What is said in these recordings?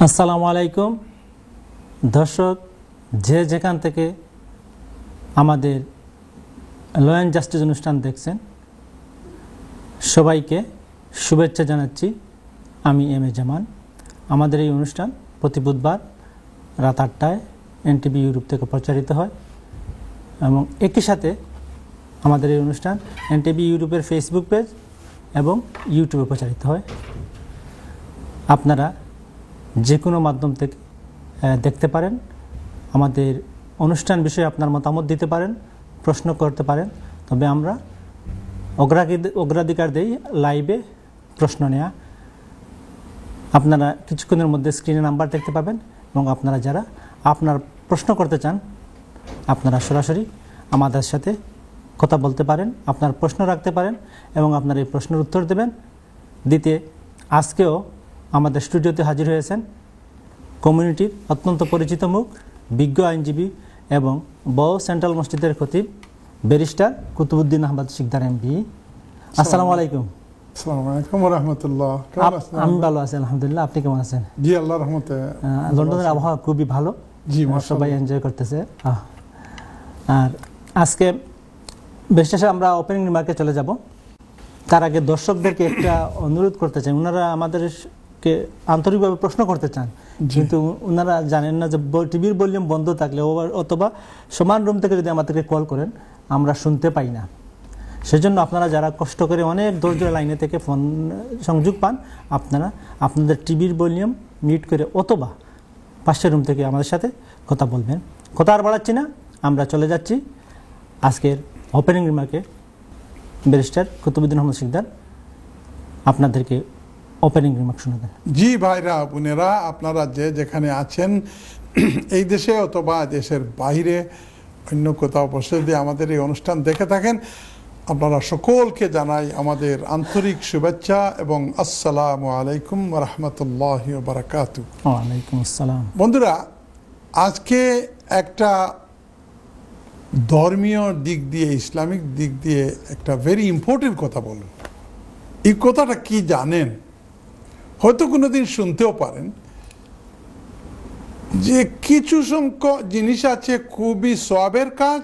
আসসালামু আলাইকুম দর্শক, যে যেখান থেকে আমাদের ল অ্যান্ড জাস্টিস অনুষ্ঠান দেখছেন সবাইকে শুভেচ্ছা জানাচ্ছি। আমি এম এ জামান। আমাদের এই অনুষ্ঠান প্রতি বুধবার রাত 8টায় এনটিভি ইউরোপ থেকে প্রচারিত হয় এবং একই সাথে আমাদের এই অনুষ্ঠান এনটিভি ইউরোপের ফেসবুক পেজ এবং ইউটিউবে প্রচারিত হয়। আপনারা যে কোনো মাধ্যম থেকে দেখতে পারেন। আমাদের অনুষ্ঠান বিষয়ে আপনার মতামত দিতে পারেন, প্রশ্ন করতে পারেন। তবে আমরা অগ্রাধিকার দেই লাইভে প্রশ্ন নেওয়া। আপনারা কিছুক্ষণের মধ্যে স্ক্রিনে নাম্বার দেখতে পাবেন এবং আপনারা যারা আপনার প্রশ্ন করতে চান আপনারা সরাসরি আমাদের সাথে কথা বলতে পারেন, আপনার প্রশ্ন রাখতে পারেন এবং আপনার এই প্রশ্নের উত্তর দিতে আজকেও আমাদের স্টুডিওতে হাজির হয়েছেন কমিউনিটির অত্যন্ত পরিচিত মুখ, বিজ্ঞ আইনজীবী এবং বউ সেন্ট্রাল মসজিদের খতিব ব্যারিস্টার কুতুবউদ্দিন আহমদ শিকদার এমপি। আসসালামু আলাইকুম। আসসালামু আলাইকুম ওয়া রাহমাতুল্লাহ। আমি ভালো আছি আলহামদুলিল্লাহ। আপনি কেমন আছেন? জি আল্লাহর রহমতে। লন্ডনের আবহাওয়া খুবই ভালো, জি সবাই এনজয় করতেছে। আর আজকে বেশ শেষে আমরা ওপেনিং রিমার্কে চলে যাব। তার আগে দর্শকদেরকে একটা অনুরোধ করতে চাই। ওনারা আমাদেরকে আন্তরিকভাবে প্রশ্ন করতে চান, কিন্তু ওনারা জানেন না যে টিভির ভলিউম বন্ধ থাকলে অথবা সমান রুম থেকে যদি আমাদেরকে কল করেন আমরা শুনতে পাই না। সেজন্য আপনারা যারা কষ্ট করে অনেক ধৈর্য লাইনে থেকে ফোন সংযোগ পান, আপনারা আপনাদের টিভির ভলিউম মিউট করে অথবা পাশের রুম থেকে আমাদের সাথে কথা বলবেন। কথা আর বাড়াচ্ছি না, আমরা চলে যাচ্ছি আজকের ওপেনিং রিমার্কে। ব্যারিস্টার কুতুবউদ্দিন আহমদ শিকদার আপনাদেরকে ওপেনিং রিমার্ক শোনাবেন। জি ভাইরা বোনেরা, আপনারা যে যেখানে আছেন এই দেশে অথবা দেশের বাইরে অন্য কোথাও বসে দিয়ে আমাদের এই অনুষ্ঠান দেখে থাকেন, আপনারা সকলকে জানাই আমাদের আন্তরিক শুভেচ্ছা এবং আসসালামু আলাইকুম ওয়া রাহমাতুল্লাহি ওয়া বারাকাতুহু। ওয়া আলাইকুম আসসালাম। বন্ধুরা, আজকে একটা ধর্মীয় দিক দিয়ে, ইসলামিক দিক দিয়ে একটা ভেরি ইম্পর্টেন্ট কথা বলুন। এই কথাটা কি জানেন? হয়তো কোনোদিন শুনতেও পারেন যে কিছু সংখ্যক জিনিস আছে খুবই সওয়াবের কাজ,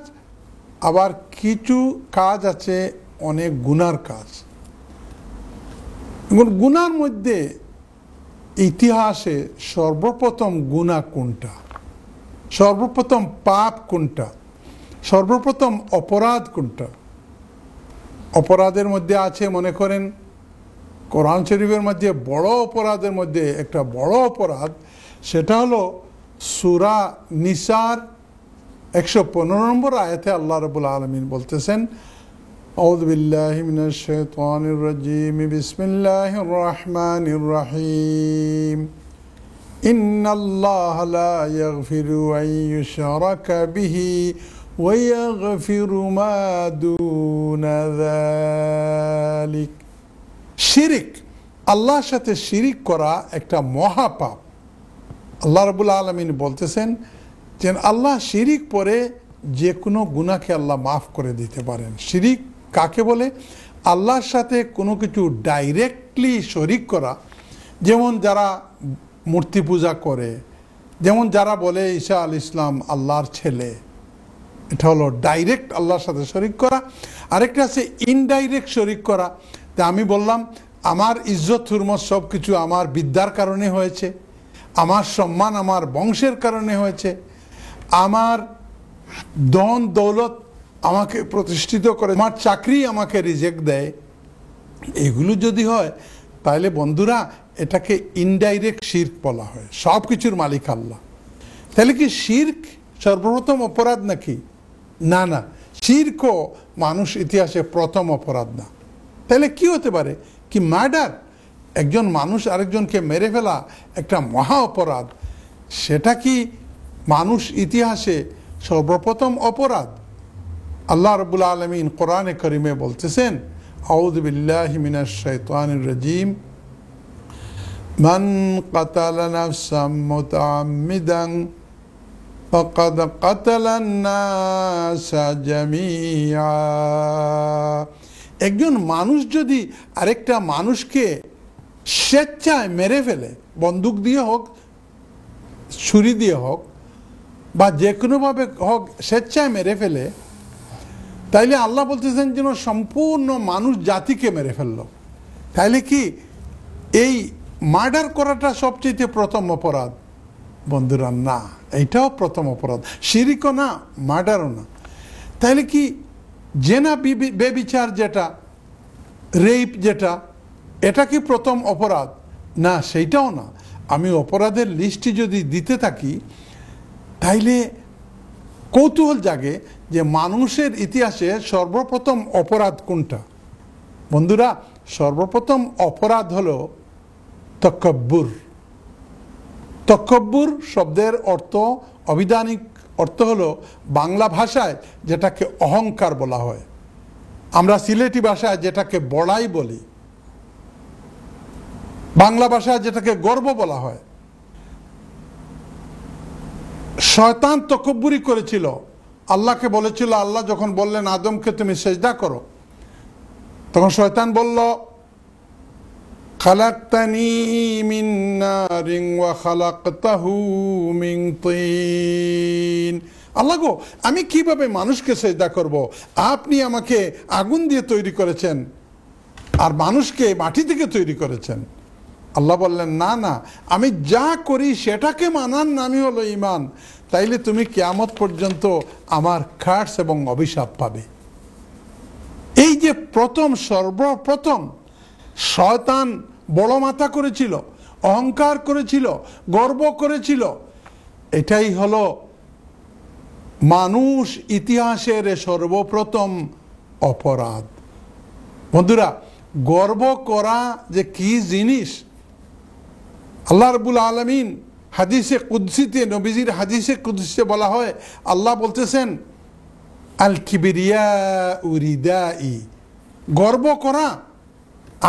আবার কিছু কাজ আছে অনেক গুনার কাজ। গুনার মধ্যে ইতিহাসে সর্বপ্রথম গুনাহ কোনটা, সর্বপ্রথম পাপ কোনটা, সর্বপ্রথম অপরাধ কোনটা? অপরাধের মধ্যে আছে, মনে করেন কোরআন শরীফের মধ্যে বড় অপরাধের মধ্যে একটা বড় অপরাধ, সেটা হলো সূরা নিসার 115 নম্বর আয়াতে আল্লাহ রাব্বুল আলামিন বলতেছেন, আউযু বিল্লাহি মিনাশ শাইতানির রাজীম, বিসমিল্লাহির রাহমানির রাহিম, ইন্নাল্লাহা লা ইয়াগফিরু আন ইউশরাকা বিহি ওয়া ইয়াগফিরু মা দুনা যালিক। শিরিক, আল্লাহর সাথে শিরিক করা একটা মহাপাপ। আল্লাহ রাব্বুল আলামিন বলতেছেন যে আল্লাহ শিরিক পরে যে কোনো গুনাহকে আল্লাহ মাফ করে দিতে পারেন। শিরিক কাকে বলে? আল্লাহর সাথে কোনো কিছু ডাইরেক্টলি শরিক করা, যেমন যারা মূর্তি পূজা করে, যেমন যারা বলে ঈসা আলাইহিস সালাম আল্লাহর ছেলে, এটা হলো ডাইরেক্ট আল্লাহর সাথে শরিক করা। আরেকটা আছে ইনডাইরেক্ট শরিক করা। তা আমি বললাম আমার ইজ্জত হুরমত সব কিছু আমার বিদ্যার কারণে হয়েছে, আমার সম্মান আমার বংশের কারণে হয়েছে, আমার ধন দৌলত আমাকে প্রতিষ্ঠিত করে, আমার চাকরি আমাকে রিজেক্ট দেয়, এগুলো যদি হয় তাহলে বন্ধুরা এটাকে ইনডাইরেক্ট শিরক বলা হয়। সব কিছুর মালিক আল্লাহ। তাহলে কি শিরক সর্বপ্রথম অপরাধ নাকি? না না, শিরকও মানুষ ইতিহাসে প্রথম অপরাধ না। তাহলে কি হতে পারে? কি মার্ডার, একজন মানুষ আরেকজনকে মেরে ফেলা একটা মহা অপরাধ, সেটা কি মানুষ ইতিহাসে সর্বপ্রথম অপরাধ? আল্লাহ রাব্বুল আলামিন কোরআনে কারিমে বলতেছেন, আউযু বিল্লাহি মিনাশ শাইতানির রাজীম, মান কাতালা নাফসাম মুতাআম্মিদান ফাকাদ কাতালান নাসা জামিআ। একজন মানুষ যদি আরেকটা মানুষকে স্বেচ্ছায় মেরে ফেলে, বন্দুক দিয়ে হোক ছুরি দিয়ে হোক বা যে কোনোভাবে হোক স্বেচ্ছায় মেরে ফেলে, তাইলে আল্লাহ বলতেছেন যেন সম্পূর্ণ মানুষ জাতিকে মেরে ফেললো। তাইলে কি এই মার্ডার করাটা সবচেয়ে প্রথম অপরাধ? বন্ধুরা না, এইটাও প্রথম অপরাধ। শিরিকও না, মার্ডারও না। তাইলে কি জেনা বেবিচার যেটা, রেপ যেটা, এটা কি প্রথম অপরাধ? না, সেইটাও না। আমি অপরাধের লিস্টটি যদি দিতে থাকি তাইলে কৌতূহল জাগে যে মানুষের ইতিহাসে সর্বপ্রথম অপরাধ কোনটা? বন্ধুরা, সর্বপ্রথম অপরাধ হলো তকব্বুর। তকব্বুর শব্দের অর্থ, অবিধানিক অর্থ হলো বাংলা ভাষায় যেটাকে অহংকার বলা হয়, আমরা সিলেটি ভাষায় যেটাকে বড়াই বলি, বাংলা ভাষায় যেটাকে গর্ব বলা হয়। শয়তান তকব্বুরি করেছিল। আল্লাহকে বলেছিল, আল্লাহ যখন বললেন আদমকে তুমি সেজদা করো, তখন শয়তান বলল খালাকতানি মিন নারিন ওয়া খালাকতাহু মিন তিন। আল্লাহ গো, আমি কিভাবে মানুষকে সেজদা করব? আপনি আমাকে আগুন দিয়ে তৈরি করেছেন আর মানুষকে মাটি থেকে তৈরি করেছেন। আল্লাহ বললেন না না, আমি যা করি সেটাকে মানার নামই হলো ঈমান। তাইলে তুমি কিয়ামত পর্যন্ত আমার খাস এবং অভিশাপ পাবে। এই যে সর্বপ্রথম শয়তান বড় মাথা করেছিল, অহংকার করেছিল, গর্ব করেছিল, এটাই হলো মানুষ ইতিহাসের সর্বপ্রথম অপরাধ। বন্ধুরা, গর্ব করা যে কি জিনিস, আল্লাহ রাব্বুল আলামিন হাদিসে কুদসিতে, নবীজির হাদিসে কুদসিতে বলা হয়, আল্লাহ বলতেছেন আল কিবরিয়া উরিদাই, গর্ব করা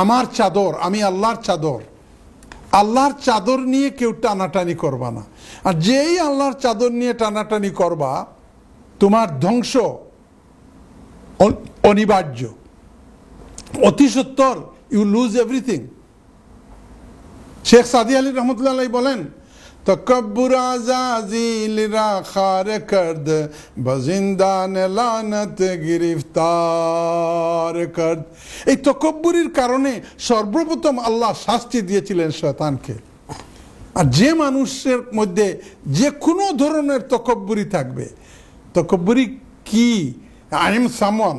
আমার চাদর, আমি আল্লাহর চাদর। আল্লাহর চাদর নিয়ে কেউ টানাটানি করবা না। আর যেই আল্লাহর চাদর নিয়ে টানাটানি করবা, তোমার ধ্বংস অনিবার্য, অতি সত্বর, ইউ লুজ এভরিথিং। শেখ সাদি আলী রহমতুল্লাহ আলাইহি বলেন, তকব্বুর আজাজিল রা খার করদ, বজিন্দান লানত গিরফতার করদ। এই তকব্বুরির কারণে সর্বপ্রথম আল্লাহ শাস্তি দিয়েছিলেন শয়তানকে। আর যে মানুষের মধ্যে যে কোনো ধরনের তকব্বুরি থাকবে, তকব্বুরি কি? I am someone,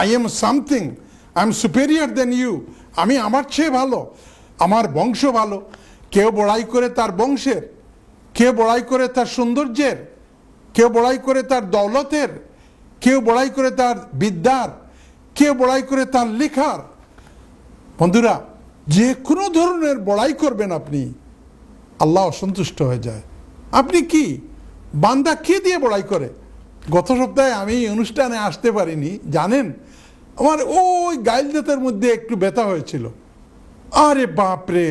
I am something, I am superior than you, আমি আমার চেয়ে ভালো, আমার বংশ ভালো। কেউ বড়াই করে তার বংশের, কেউ বড়াই করে তার সৌন্দর্যের, কেউ বড়াই করে তার দৌলতের, কেউ বড়াই করে তার বিদ্যার, কেউ বড়াই করে তার লেখার। বন্ধুরা, যে কোনো ধরনের বড়াই করবেন আপনি, আল্লাহ অসন্তুষ্ট হয়ে যায়। আপনি কি বান্দা কে দিয়ে বড়াই করে? গত সপ্তাহে আমি অনুষ্ঠানে আসতে পারিনি, জানেন, আমার ওই গাইল দাঁতের মধ্যে একটু ব্যথা হয়েছিল। আরে বাপরে,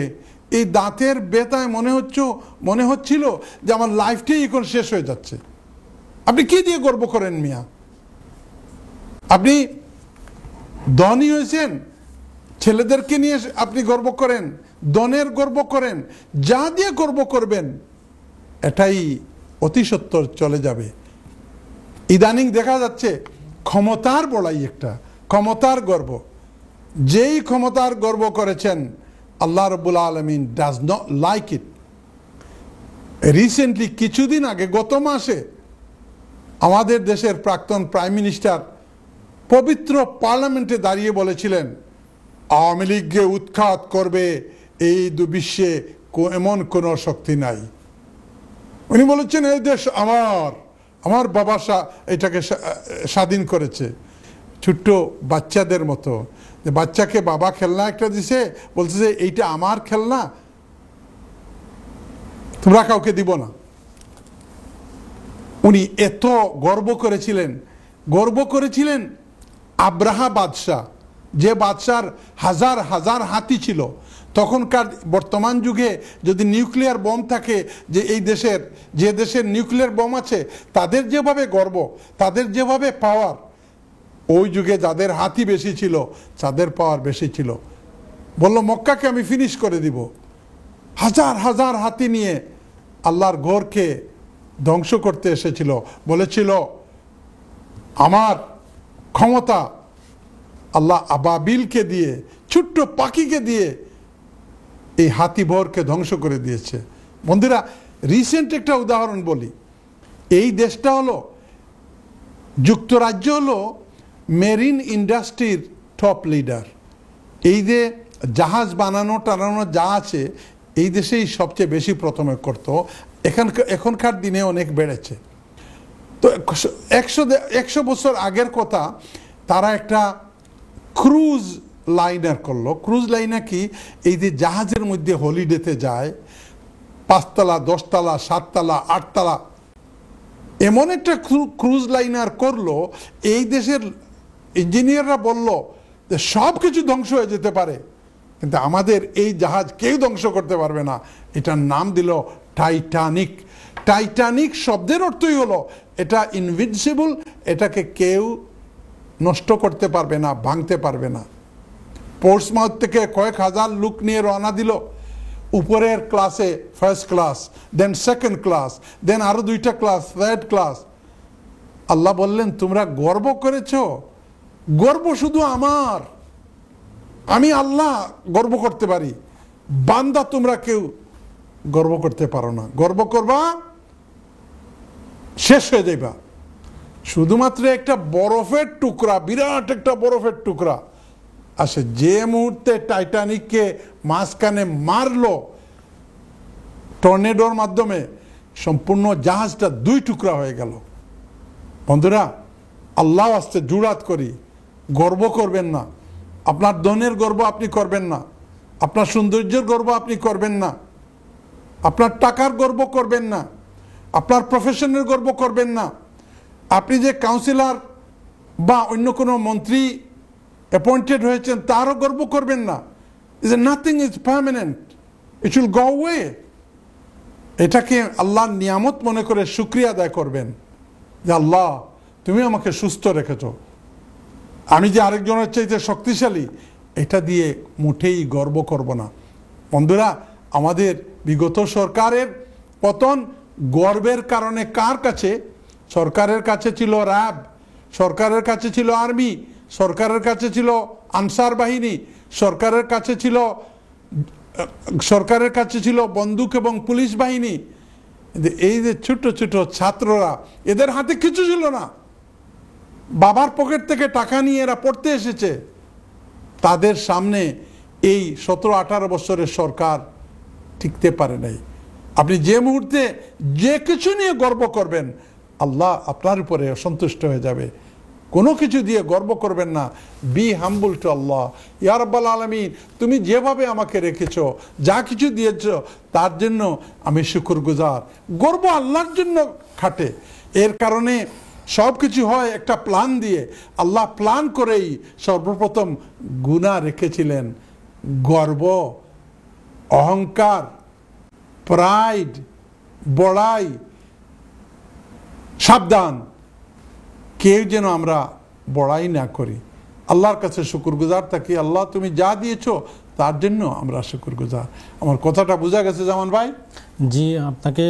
এই দাঁতের ব্যথায় মনে হচ্ছিল যে আমার লাইফটাই এখন শেষ হয়ে যাচ্ছে। আপনি কি দিয়ে গর্ব করেন মিয়া? আপনি ধনী হয়েছেন, ছেলেদেরকে নিয়ে আপনি গর্ব করেন, ধনের গর্ব করেন, যা দিয়ে গর্ব করবেন এটাই অতি সত্বর চলে যাবে। ইদানিং দেখা যাচ্ছে ক্ষমতার বড়াই, একটা ক্ষমতার গর্ব। যেই ক্ষমতার গর্ব করেছেন, আল্লাহ রাব্বুল আলামিন does not like it. Recently কিছুদিন আগে, গত মাসে, আমাদের দেশের প্রাক্তন প্রাইম মিনিস্টার পবিত্র পার্লামেন্টে দাঁড়িয়ে বলেছিলেন, আওয়ামী লীগকে উৎখাত করবে এই বিশ্বে এমন কোনো শক্তি নাই। উনি বলেছেন এই দেশ আমার বাবা এটাকে স্বাধীন করেছে। ছোট্ট বাচ্চাদের মতো, যে বাচ্চাকে বাবা খেলনা একটা দিছে, বলতেছে এইটা আমার খেলনা, তোমরা কাউকে দিব না। উনি এত গর্ব করেছিলেন আব্রাহা বাদশাহ, যে বাদশার হাজার হাজার হাতি ছিল। তখনকার বর্তমান যুগে যদি নিউক্লিয়ার বোম থাকে, যে দেশের নিউক্লিয়ার বোম আছে, তাদের যেভাবে গর্ব, তাদের যেভাবে পাওয়ার, ওই যুগে যাদের হাতি বেশি ছিল তাদের পাওয়ার বেশি ছিল। বলল মক্কাকে আমি ফিনিশ করে দিব। হাজার হাজার হাতি নিয়ে আল্লাহর ঘরকে ধ্বংস করতে এসেছিল, বলেছিল আমার ক্ষমতা আল্লাহ আবাবিলকে দিয়ে, ছোট্ট পাখিকে দিয়ে এই হাতিবরকে ধ্বংস করে দিয়েছে। বন্ধুরা, রিসেন্ট একটা উদাহরণ বলি। এই দেশটা হলো, যুক্তরাজ্য হলো মেরিন ইন্ডাস্ট্রির টপ লিডার। এই যে জাহাজ বানানো টানানো যা আছে, এই দেশেই সবচেয়ে বেশি প্রথমে করত। এখনকার দিনে অনেক বেড়েছে। তো 100 বছর আগের কথা, তারা একটা ক্রুজ লাইনার করলো। ক্রুজ লাইনার কি? এই যে জাহাজের মধ্যে হলিডেতে যায়, 5 তলা 10 তলা 7 তলা 8 তলা, এমন একটা ক্রুজ লাইনার করলো। এই দেশের ইঞ্জিনিয়াররা বলল যে সব কিছু ধ্বংস হয়ে যেতে পারে, কিন্তু আমাদের এই জাহাজ কেউ ধ্বংস করতে পারবে না। এটার নাম দিল টাইটানিক। টাইটানিক শব্দের অর্থই হলো এটা ইনভিনসিবল, এটাকে কেউ নষ্ট করতে পারবে না, ভাঙতে পারবে না। পোর্টসমাউথ থেকে কয়েক হাজার লোক নিয়ে রওনা দিল। উপরের ক্লাসে first class, then second class, then আরো 2টা ক্লাস, থার্ড ক্লাস। আল্লাহ বললেন, তোমরা গর্ব করেছো, গর্ব শুধু আমার, আমি আল্লাহ গর্ব করতে পারি, বান্দা তোমরা কেউ গর্ব করতে পারো না। গর্ব করবা শেষ হয়ে যাইবা। শুধুমাত্র একটা বরফের টুকরা, বিরাট একটা বরফের টুকরা আসে, যে মুহূর্তে টাইটানিককে মাঝখানে মারলো টর্নেডোর মাধ্যমে, সম্পূর্ণ জাহাজটা 2 টুকরা হয়ে গেল। বন্ধুরা, আল্লাহ আস্তে জুরাত করি, গর্ব করবেন না। আপনার ধনের গর্ব আপনি করবেন না, আপনার সৌন্দর্যের গর্ব আপনি করবেন না, আপনার টাকার গর্ব করবেন না, আপনার প্রফেশনের গর্ব করবেন না, আপনি যে কাউন্সিলর বা অন্য কোনো মন্ত্রী অ্যাপয়েন্টেড হয়েছেন তারও গর্ব করবেন না। Nothing is permanent, it will go away. এটাকে আল্লাহর নিয়ামত মনে করে শুকরিয়া আদায় করবেন যে আল্লাহ তুমি আমাকে সুস্থ রেখেছো, আমি যে আরেকজনের চাইতে শক্তিশালী, এটা দিয়ে মুঠেই গর্ব করব না। বন্ধুরা, আমাদের বিগত সরকারের পতন গর্বের কারণে কার কাছে? সরকারের কাছে ছিল র্যাব, সরকারের কাছে ছিল আর্মি, সরকারের কাছে ছিল আনসার বাহিনী, সরকারের কাছে ছিল বন্দুক এবং পুলিশ বাহিনী। এই যে ছোট ছোট ছাত্ররা, এদের হাতে কিছু ছিল না, বাবার পকেট থেকে টাকা নিয়ে এরা পড়তে এসেছে। তাদের সামনে এই 17-18 বছরের সরকার টিকতে পারে নাই। আপনি যে মুহূর্তে যে কিছু নিয়ে গর্ব করবেন, আল্লাহ আপনার উপরে সন্তুষ্ট হয়ে যাবে। কোনো কিছু দিয়ে গর্ব করবেন না। বি হাম্বল টু আল্লাহ। ইয়া রাব্বাল আলামিন, তুমি যেভাবে আমাকে রেখেছো, যা কিছু দিয়েছো, তার জন্য আমি শুকরগুজার। গর্ব আল্লাহর জন্য খাটে। এর কারণে সব কিছু হয় একটা প্ল্যান দিয়ে। আল্লাহ প্ল্যান করেই সর্বপ্রথম গুনাহ রেখেছিলেন। গর্ব, অহংকার, প্রাইড, বড়াই, সাবধান, কেউ যেন আমরা বড়াই না করি। আল্লাহর কাছে শুকরগুজার থাকি। আল্লাহ তুমি যা দিয়েছো তার জন্য আমরা শুকরগুজার। আমার কথাটা বোঝা গেছে জামান ভাই? জি, আপনাকে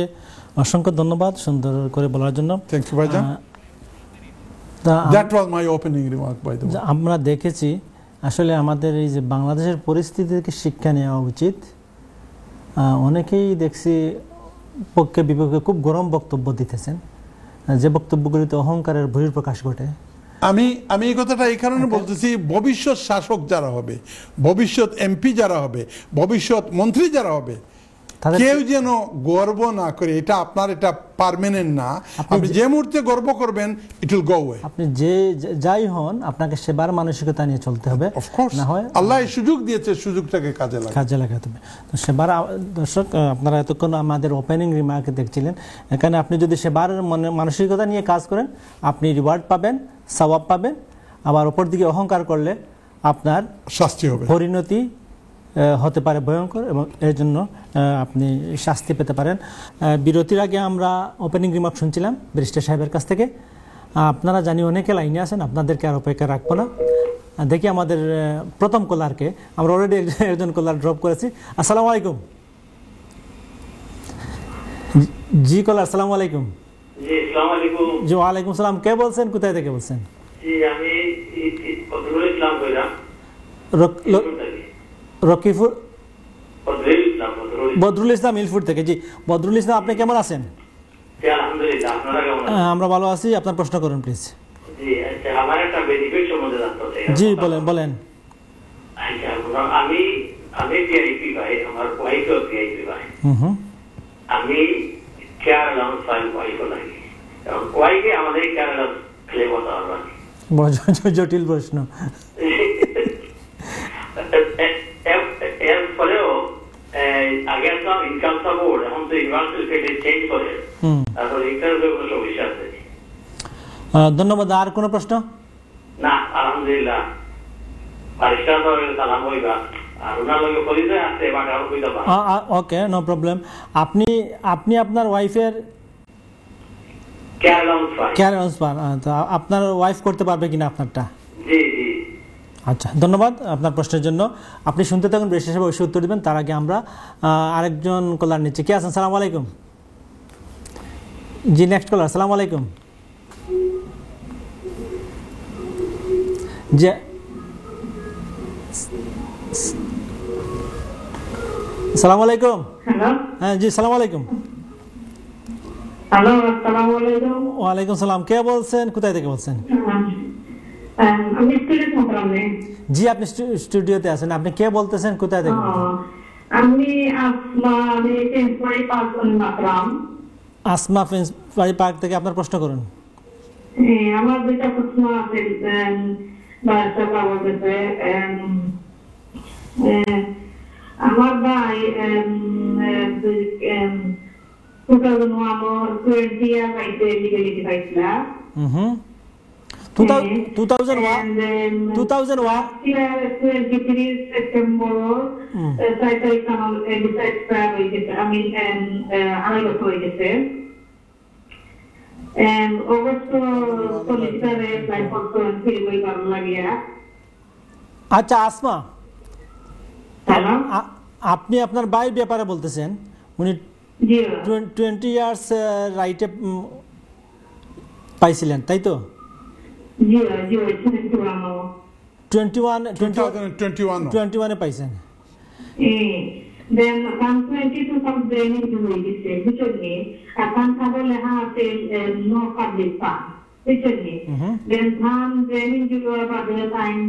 অসংখ্য ধন্যবাদ সুন্দর করে বলার জন্য। থ্যাংক ইউ ভাইজান। That was my opening remark, by the way. আমরা দেখেছি আসলে আমাদের এই যে বাংলাদেশের পরিস্থিতি থেকে শিক্ষা নেওয়া উচিত। অনেকেই দেখছি পক্ষে বিপক্ষে খুব গরম বক্তব্য দিতেছেন, যে বক্তব্যগুলিতে অহংকারের বহিঃপ্রকাশ ঘটে। আমি এই কথাটা এই কারণে বলতেছি, ভবিষ্যৎ শাসক যারা হবে, ভবিষ্যৎ এমপি যারা হবে, ভবিষ্যৎ মন্ত্রী যারা হবে, কেউ যেন গর্ব না করে। এটা আপনার, এটা পার্মানেন্ট না। আপনি যে মুহূর্তে গর্ব করবেন, ইট উইল গো অ্যাওয়ে। আপনি যে যাই হন, আপনাকে সেবার মানসিকতা নিয়ে চলতে হবে। না হয় আল্লাহ এই সুযোগ দিয়েছে, সুযোগটাকে কাজে লাগাতে হবে। তো সেবার দর্শক, আপনারা এতক্ষণ আমাদের ওপেনিং রিমার্কে দেখছিলেন। এখানে আপনি যদি সেবার মানসিকতা নিয়ে কাজ করেন, আপনি রিওয়ার্ড পাবেন, সওয়াব পাবেন। আবার ওপর দিকে অহংকার করলে আপনার শাস্তি হবে, পরিণতি হতে পারে ভয়ঙ্কর, এবং এর জন্য আপনি শাস্তি পেতে পারেন। বিরতির আগে আমরা ওপেনিং রিমার্ক শুনছিলাম ব্যারিস্টার সাহেবের কাছ থেকে। আপনারা জানি অনেকে লাইনে আছেন, আপনাদেরকে আর অপেক্ষা রাখবো না। দেখি আমাদের প্রথম কলারকে, আমরা অলরেডি একজন কলার ড্রপ করেছি। আসসালামু আলাইকুম। জি কলার, আসসালামু আলাইকুম। জি আসসালামু আলাইকুম। জি ওয়ালাইকুম সালাম। কে বলছেন, কোথায় থেকে বলছেন? জি আমি ফজলুল ইসলাম কইরা রকিফুর ফজলুল ইসলাম বদরুল ইসলাম ইলফুর থেকে। জি বদরুল ইসলাম, আপনি কেমন আছেন? জি আলহামদুলিল্লাহ, আপনারা কেমন আছেন? আমরা ভালো আছি। আপনার প্রশ্ন করুন প্লিজ। জি আচ্ছা, আমার একটা বেনিফিট সম্বন্ধে জানতে চাই। জি বলেন বলেন। আচ্ছা, আমি পিআইপি ভাই, আমার ওয়াইফও পিআইপি ভাই। আমি কেয়ার অ্যালাউন্স পাই, ওয়াইফও লাগে। কারণ ওয়াইফে আমাদের কেয়ার অ্যালাউন্স ক্লেম করতে পারবেন। বড় জটিল প্রশ্ন। এর ফলেও আগে তো ইনকাম সাপোর্ট, এখন তো ইউনিভার্সাল পেটে চেঞ্জ করে, তারপরে ইনকামের কোনো সমস্যা আছে? ধন্যবাদ। আর কোনো প্রশ্ন? না আলহামদুলিল্লাহ, পরিষ্কার করে সালাম হইবা। আর ওনার লগে পরিচয় আছে বা কারো কইতা বা ওকে, নো প্রবলেম। আপনি আপনার ওয়াইফের কেয়ার অ্যালাউন্স পান, তো আপনার ওয়াইফ করতে পারবে কিনা আপনারটা? জি জি। আচ্ছা, ধন্যবাদ আপনার প্রশ্নের জন্য। আপনি শুনতে থাকুন, বেশ হিসেবে অবশ্যই উত্তর দেবেন। তার আগে আমরা আরেকজন কলার নিচ্ছি। কে আছেন? সালাম আলাইকুম। জি নেক্সট কলার, সালাম আলাইকুম। জি সালাম আলাইকুম। হ্যালো। হ্যাঁ জি সালাম আলাইকুম। হ্যালো, আসসালামু আলাইকুম। ওয়ালাইকুম সালাম। কে বলছেন, কোথায় থেকে বলছেন? আমি স্টুডেন্ট মোকামে। জি আপনি স্টুডিওতে আছেন। আপনি কে বলতেছেন, কোথায় থেকে? আমি আসমা, আমি temporary person Mataram. Asma ফেন্সবাড়ি park থেকে। আপনার প্রশ্ন করুন। আমার দুইটা প্রশ্ন আছে বাচ্চা বাবা কাছে। আমার ভাই 2020 year বাইতে লিগালিটি পাইছিলা। 2001 সেপ্টেম্বর 6 তারিখ আমার ডিসাইড করা হয়ে গেছে। আমি আড়াই বছর হয়ে গেছে। অগস্ট 30 তারিখে ফ্লাইট করতে ফিরে ভালো লাগিয়া। আচ্ছা আসমা, আপনি আপনার ভাই ব্যাপারে বলতেছেন। উনি 20 ইয়ার্স রাইটে পাইছিলেন, তাই তো? 2021 পাইছেন। Then 122 from training to register, which only a constable has no public fund, which only. Then from training to go about the time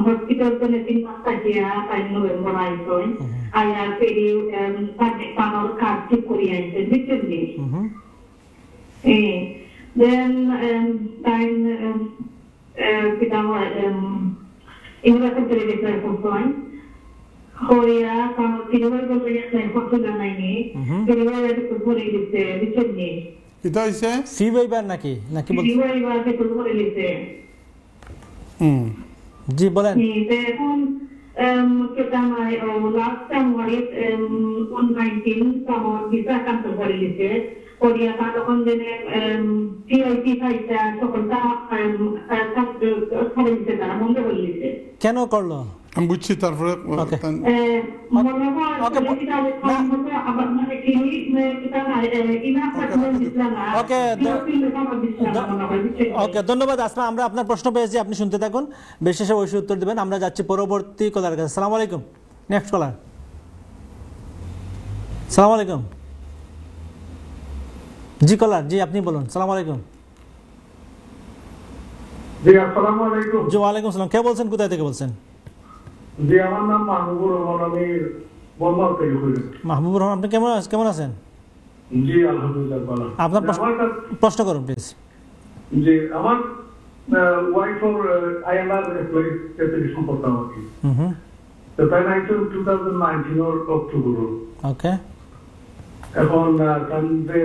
hospital to letting Mastagia by November I joined. I have paid public fund or card to Korean, which only. Then time university register for join. Korea, Silver Government Portugal নাইনি, Silver করে দিতে দিচ্ছেন। এটা হইছে ফি weber নাকি বল? ফি weber কে করে দিতে। জি বলেন। এখন কেটা নাই last time wait 119 summer visa cancel করে দিতে। কোরিয়া কা তখন জেনে টিআইপি ফাইটা সকলটা করে দিতে, তারা বন্ধ করে দিতে। কেন করলো? আমি বুঝছি। তারপরে ওকে ধন্যবাদ আসমা। আমরা আপনার প্রশ্ন পেয়েছি, আপনি শুনতে থাকুন, বিশেষ অবশ্যই উত্তর দেবেন। আমরা যাচ্ছি পরবর্তী কলার কাছে। সালাম আলাইকুম। নেক্সট কলার। সালাম আলাইকুম। জি কলার, জি আপনি বলুন। সালাম আলাইকুম। জি আসসালামু আলাইকুম। জি ওয়ালাইকুম সালাম। কে বলছেন, কোথায় থেকে বলছেন? জি আমার নাম মাহবুবুর রহমান, আমি বনমাল থেকে বলছি। মাহবুবুর রহমান, আপনি কেমন আছেন? জি আলহামদুলিল্লাহ ভালো। আপনার প্রশ্ন করুন প্লিজ। জি আমার ওয়াইফ ওর আইএলআর এমপ্লয়ি অ্যাপ্লিকেশন করতাম আর কি। তো তাই 2019 ওর অক্টোবর। ওকে। এখন যে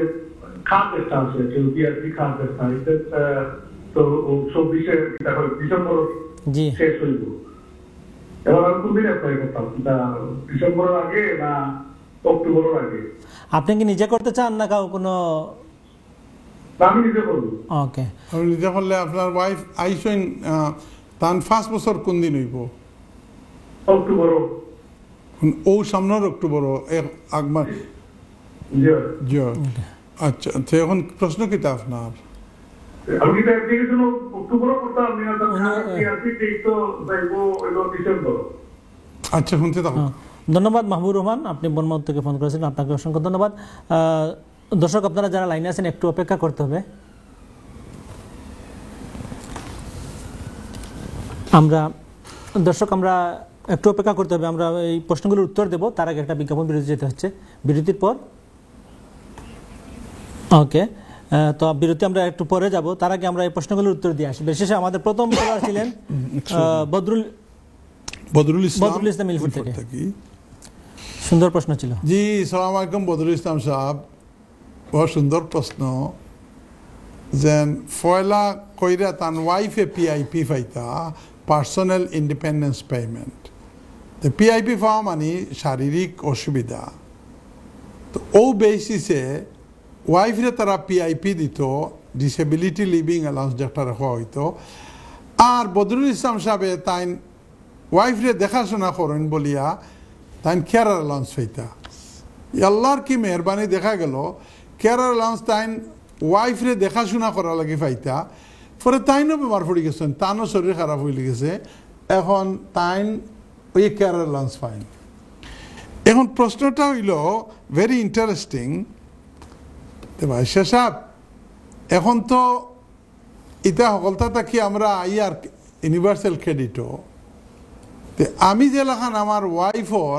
কার্ডটা আছে, যে বিআরপি কার্ডটা আছে, তো 24 ডিসেম্বর জি শেষ হইব। এবার আমি কোনদিন অ্যাপ্লাই করতাম, ডিসেম্বরের আগে না অক্টোবরের আগে? আপনি কি নিজে করতে চান না কোনো? আমি নিজে করব। ওকে, আপনি নিজে করলে আপনার ওয়াইফ আইসেন তান 5 বছর কোন দিন হইব? অক্টোবর। ও সামনের অক্টোবর আগমা জি জি আচ্ছা তো এখন প্রশ্ন কিটা আপনার আমি কি অ্যাপ্লিকেশন অক্টোবরে করতাম না টিআরপি ঠিক তো যাইবো এলো ডিসেম্বর আচ্ছা শুনতে থাকো ধন্যবাদ মাহবুব রহমান, আপনি বনমাউথ থেকে ফোন করেছেন, আপনাকে অসংখ্য ধন্যবাদ। দর্শক আপনারা যারা লাইনে আছেন একটু অপেক্ষা করতে হবে। আমরা একটু অপেক্ষা করতে হবে, আমরা এই প্রশ্নগুলোর উত্তর দেব, তার আগে একটা বিজ্ঞাপন বিরতি যেতে হচ্ছে, বিরতির পর। ওকে, তো বিরতি আমরা একটু পরে যাব, তার আগে আমরা এই প্রশ্নগুলোর উত্তর দিয়ে আসি। বিশেষে আমাদের প্রথম কলার ছিলেন বদরুল ইসলাম মিলপুর থেকে। সুন্দর প্রশ্ন ছিল। জি সালাম আলাইকুম বদরুল ইসলাম সাহেব, বহু সুন্দর প্রশ্ন। যেন ফয়লা কইরা তান ওয়াইফে পিআইপি ফাইতা, পার্সোনাল ইন্ডিপেন্ডেন্স পেমেন্ট। তো পিআইপি পাওয়া মানে শারীরিক অসুবিধা, তো ও বেসিসে ওয়াইফরে তারা পিআইপি দিত, ডিসেবিলিটি লিভিং অ্যালাউন্স যেটা রাখা হইতো। আর বদরুল ইসলাম সাহেব তাই ওয়াইফরে দেখাশোনা করেন বলিয়া তাই কেয়ারার অ্যালাউন্স পাইতা। আল্লাহর কি মেহরবানি, দেখা গেল কেয়ারার অ্যালাউন্স তাই ওয়াইফরে দেখাশোনা করা লাগে পাইতা। পরে তাইনও বেমার পড়ে গেছেন, তানও শরীর খারাপ হয়ে গেছে, এখন তাইন ওই কেয়ারার অ্যালাউন্স পাইন। এখন প্রশ্নটা হইল ভেরি ইন্টারেস্টিং। সাহেব এখন তো ইটা সকলতা থাকি আমরা আইয়ার ইউনিভার্সাল ক্রেডিটও, আমি যেলাখান আমার ওয়াইফর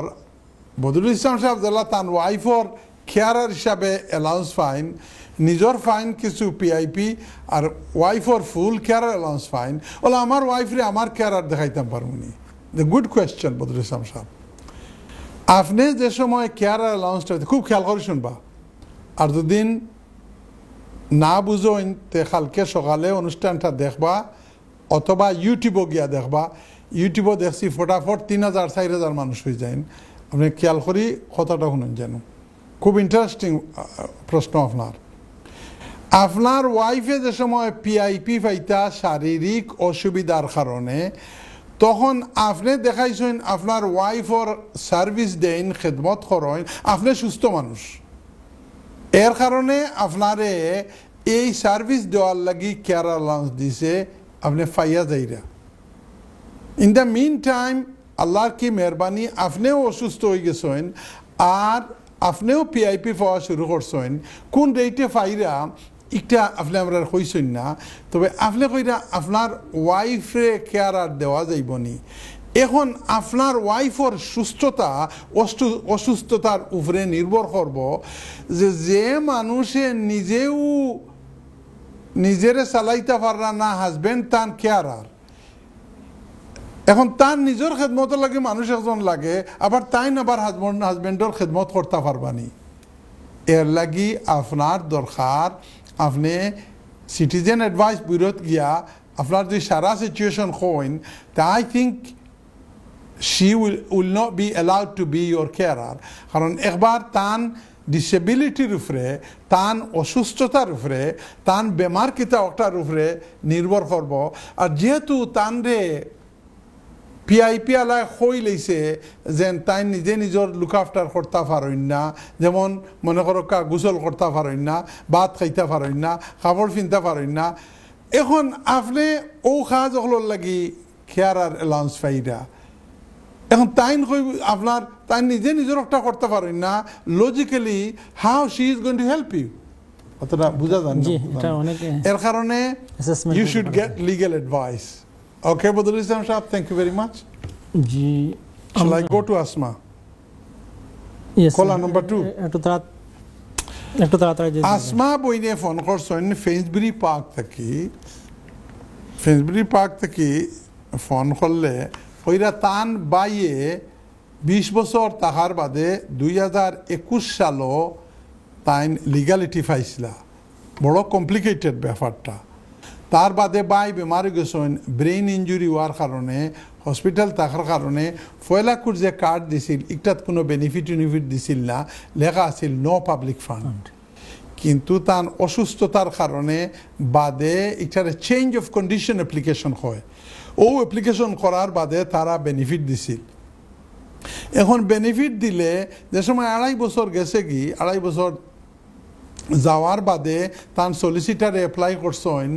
বদরুল ইসলাম সাহেব জেলা তান ওয়াইফর কেয়ারার হিসাবে অ্যালাউন্স ফাইন, নিজের ফাইন কিছু পিআইপি আর ওয়াইফর ফুল কেয়ারার অ্যালাউন্স ফাইন, ওলা আমার ওয়াইফরে আমার কেয়ারার দেখাইতাম পারবনি। The good question Badrul Islam সাহেব, আপনি যে সময় কেয়ারার অ্যালাউন্সটা খুব খেয়াল করে শুনবা, আর দুদিন না বুঝোইন তে কালকে সকালে অনুষ্ঠানটা দেখবা অথবা ইউটিউবও গিয়া দেখবা। ইউটিউবও দেখছি ফটাফট 3000-4000 মানুষ হয়ে যায়। আপনি খেয়াল করি কথাটা শুনুন যেন, খুব ইন্টারেস্টিং প্রশ্ন আপনার ওয়াইফে যে সময় পিআইপি পাইতা শারীরিক অসুবিধার কারণে, তখন আপনি দেখাইছেন আপনার ওয়াইফর সার্ভিস দেন, খেদমত করেন, আপনি সুস্থ মানুষ, এর কারণে আপনারে এই সার্ভিস দেওয়ার লাগি কেয়ার অ্যালাউন্স দিছে, আপনি ফাইয়া যাইরা। ইন দ্য মিন টাইম আল্লাহর কি মেহরবানি আপনিও অসুস্থ হয়ে গেছেন আর আপনিও পিআইপি পাওয়া শুরু করছেন। কোন রেটে ফাইরা একটা আপনি আমরা কইছেন না, তবে আপনি কইরা আপনার ওয়াইফে কেয়ার আর দেওয়া যাইবনি। এখন আপনার ওয়াইফর সুস্থতা অসুস্থতার উপরে নির্ভর করব, যে মানুষে নিজেও নিজেরে চালাইতে পারা না, হাজবেন্ড তার কেয়ারার, এখন তার নিজের খেদমত লাগে মানুষ একজন লাগে, আবার তাই আবার হাজবেন্ডের খেদমত করতে পারবানি। এর লাগি আপনার দরকার আপনি সিটিজেন অ্যাডভাইস ব্যুরোত গিয়া আপনার যদি সারা সিচুয়েশন হইন, তা I think she will not be allowed to be your carer, কারণ একবার তান ডিসেবিলিটির উপরে, তান অসুস্থতার উপরে, তান বেমার কিতা ওটার উপরে নির্ভর করব। আর যেহেতু তান রে পিআইপি আলায় হই লইছে যে তাই নিজে নিজের লুক আফটার করতে পারেন না, যেমন মনে করো গোসল করতে পারেন না, ভাত খাইতে পারেন না, কাপড় কিনতে পারেন না, এখন আপনি ও কাজ ওগুলোর লাগি কেয়ারার অ্যালাউন্স পাইরা। এখন তাই আপনার তাই নিজে নিজের একটা করতে পারেন না, logically how she is going to help you, অতটা বুঝা যান না। এর কারণে you should get legal advice. Okay Badrul Islam সাহেব, থ্যাংক ইউ ভেরি মাচ। জি, shall I go to Asma? Yes, caller number 2. একটু তাড়াতাড়ি। আসমা বইনে ফোন করছেন ফেন্সবুরি পার্ক থেকে। ফেন্সবুরি পার্ক থেকে ফোন করলে ওইরা তান বাইয়ে 20 বছর তাহার বাদে 2021 সালও তাইন লিগালিটি পাইছিলা। বড় কমপ্লিকেটেড ব্যাপারটা। তার বাদে বাই বেমার গেছেন ব্রেইন ইঞ্জুরি হওয়ার কারণে, হসপিটাল থাকার কারণে ফয়লাকুর যে কার্ড দিছিল একটাত কোনো বেনিফিট দিছিল না, লেখা আছিল নো পাবলিক ফান্ড। কিন্তু তার অসুস্থতার কারণে বাদে এটার চেঞ্জ অফ কন্ডিশন অ্যাপ্লিকেশন হয়, ও অ্যাপ্লিকেশন করার বাদে তারা বেনিফিট দিছিল। এখন বেনিফিট দিলে যে সময় 2.5 বছর গেছে কি 2.5 বছর যাওয়ার বাদে তার সলিসিটারে অ্যাপ্লাই করছেন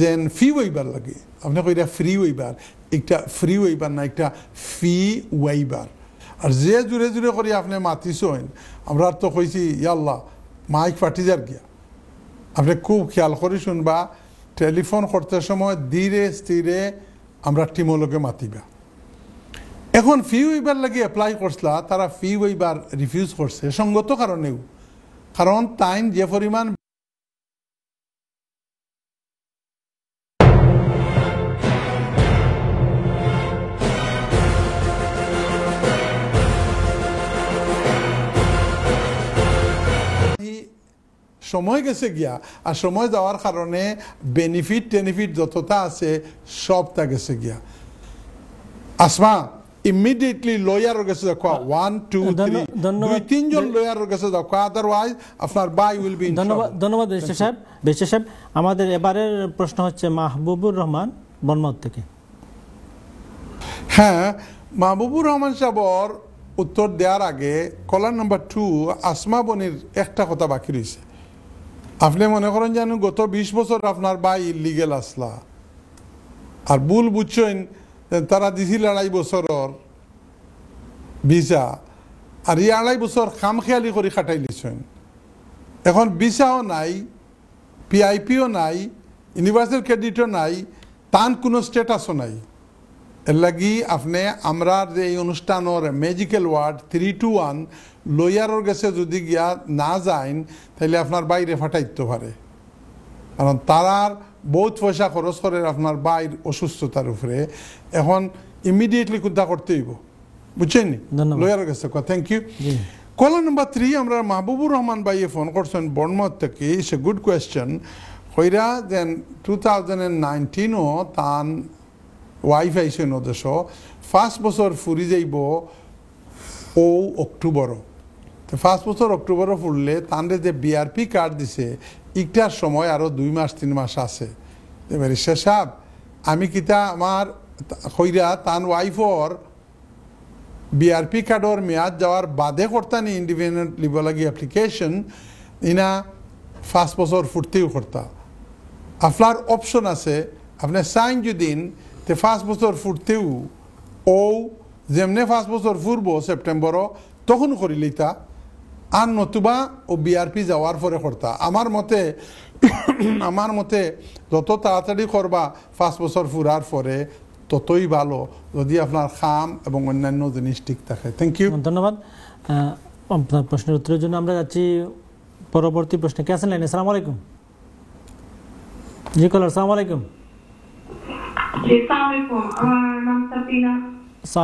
যেন ফি ওয়েবার লাগে আপনি কইরা ফ্রি ওয়েবার একটা ফ্রি ওয়েবার না একটা ফি ওয়েবার আর যে জুড়ে জুড়ে করে আপনি মাতিছেন আমরা তো কইছি ইয়াল্লাহ মাইক ফাটি যার গিয়া আপনি খুব খেয়াল করে শুনবা টেলিফোন করতে সময় ধীরে স্থিরে আমরা টিমোলকে মাতিবা এখন ফি ওয়েবার লাগে অ্যাপ্লাই করছলা তারা ফি ওয়েবার রিফিউজ করছে সঙ্গত কারণেও কারণ তাইন যে পরিমাণ সময় গেছে গিয়া আর সময় যাওয়ার কারণে বেনিফিট যতটা আছে সবটা গেছে গিয়া আসমা ইমিডিয়েটলি লয়ারের কাছে দেখো 1 2 3 2-3 জন লয়ারের কাছে দেখো আদারওয়াইজ আপনার বাই উইল বি ইন ধন্যবাদ বেশি সাহেব আমাদের এবারের প্রশ্ন হচ্ছে মাহবুবুর রহমান বনমত থেকে হ্যাঁ মাহবুবুর রহমান সাহেবর উত্তর দেওয়ার আগে কলার নাম্বার 2 আসমা বনির একটা কথা বাকি রয়েছে আপনি মনে করেন জানেন গত 20 বছর আপনার বাই ইলিগেল আসলা আর ভুল বুঝছেন তারা দিছিল 2.5 বছরের ভিসা আর এই 2.5 বছর খামখেয়ালি করে খাটাই লিছেন এখন ভিসাও নাই পিআইপিও নাই ইউনিভার্সাল ক্রেডিটও নাই তান কোনো স্ট্যাটাসও নাই এর লাগি আপনি আমরা যে এই অনুষ্ঠানের ম্যাজিক্যাল ওয়ার্ড 3 to 1 লয়ারের কাছে যদি গিয়া না যাইন তাহলে আপনার বাইরে ফাটাইতে পারে কারণ তারার বহুত পয়সা খরচ করে আপনার বাইর অসুস্থতার উপরে এখন ইমিডিয়েটলি কুদ্দা করতে হইব বুঝছেন লয়ারের কাছে থ্যাংক ইউ কলার নাম্বার 3 আমরা মাহবুবুর রহমান ভাইয়ে ফোন করছেন বর্ণমত থেকে ইটস এ গুড কোয়েশ্চেন কইরা দেন 2019ও তান ওয়াইফ আইসেন ওদেশ ফার্স্ট বছর ফুরি যাইব ও অক্টোবরও তো ফার্স্ট বছর অক্টোবরও ফুরলে তানরে যে বিআরপি কার্ড দিছে ইকটার সময় আরও 2 মাস 3 মাস আছে এবারে সাহেব আমি কিতা আমার কইরা তান ওয়াইফর বিআরপি কার্ডর মেয়াদ যাওয়ার বাদে করতানি ইন্ডিপেন্ডেন্ট লিব লাগি অ্যাপ্লিকেশন ইনা ফার্স্ট বছর ফুটতেও করতা আপনার অপশন আছে আপনি সাইন যদিন তে ফার্স্ট বছর ফুটতেও ও যেমনে ফার্স্ট বছর ফুরবো সেপ্টেম্বরও তখন করিলিতা আর নতুবা ও বিআরপি যাওয়ার পরে করতা আমার মতে যত তাড়াতাড়ি করবা ফার্স্ট বছর ফুরার পরে ততই ভালো যদি আপনার খাম এবং অন্যান্য জিনিস ঠিক থাকে থ্যাংক ইউ ধন্যবাদ আপনার প্রশ্নের উত্তরের জন্য আমরা যাচ্ছি পরবর্তী প্রশ্নে কে আছেন লাইনে আসসালামু আলাইকুম জি কলার আসসালামু আলাইকুম জি আসসালামু আলাইকুম আমার নাম সাবিনা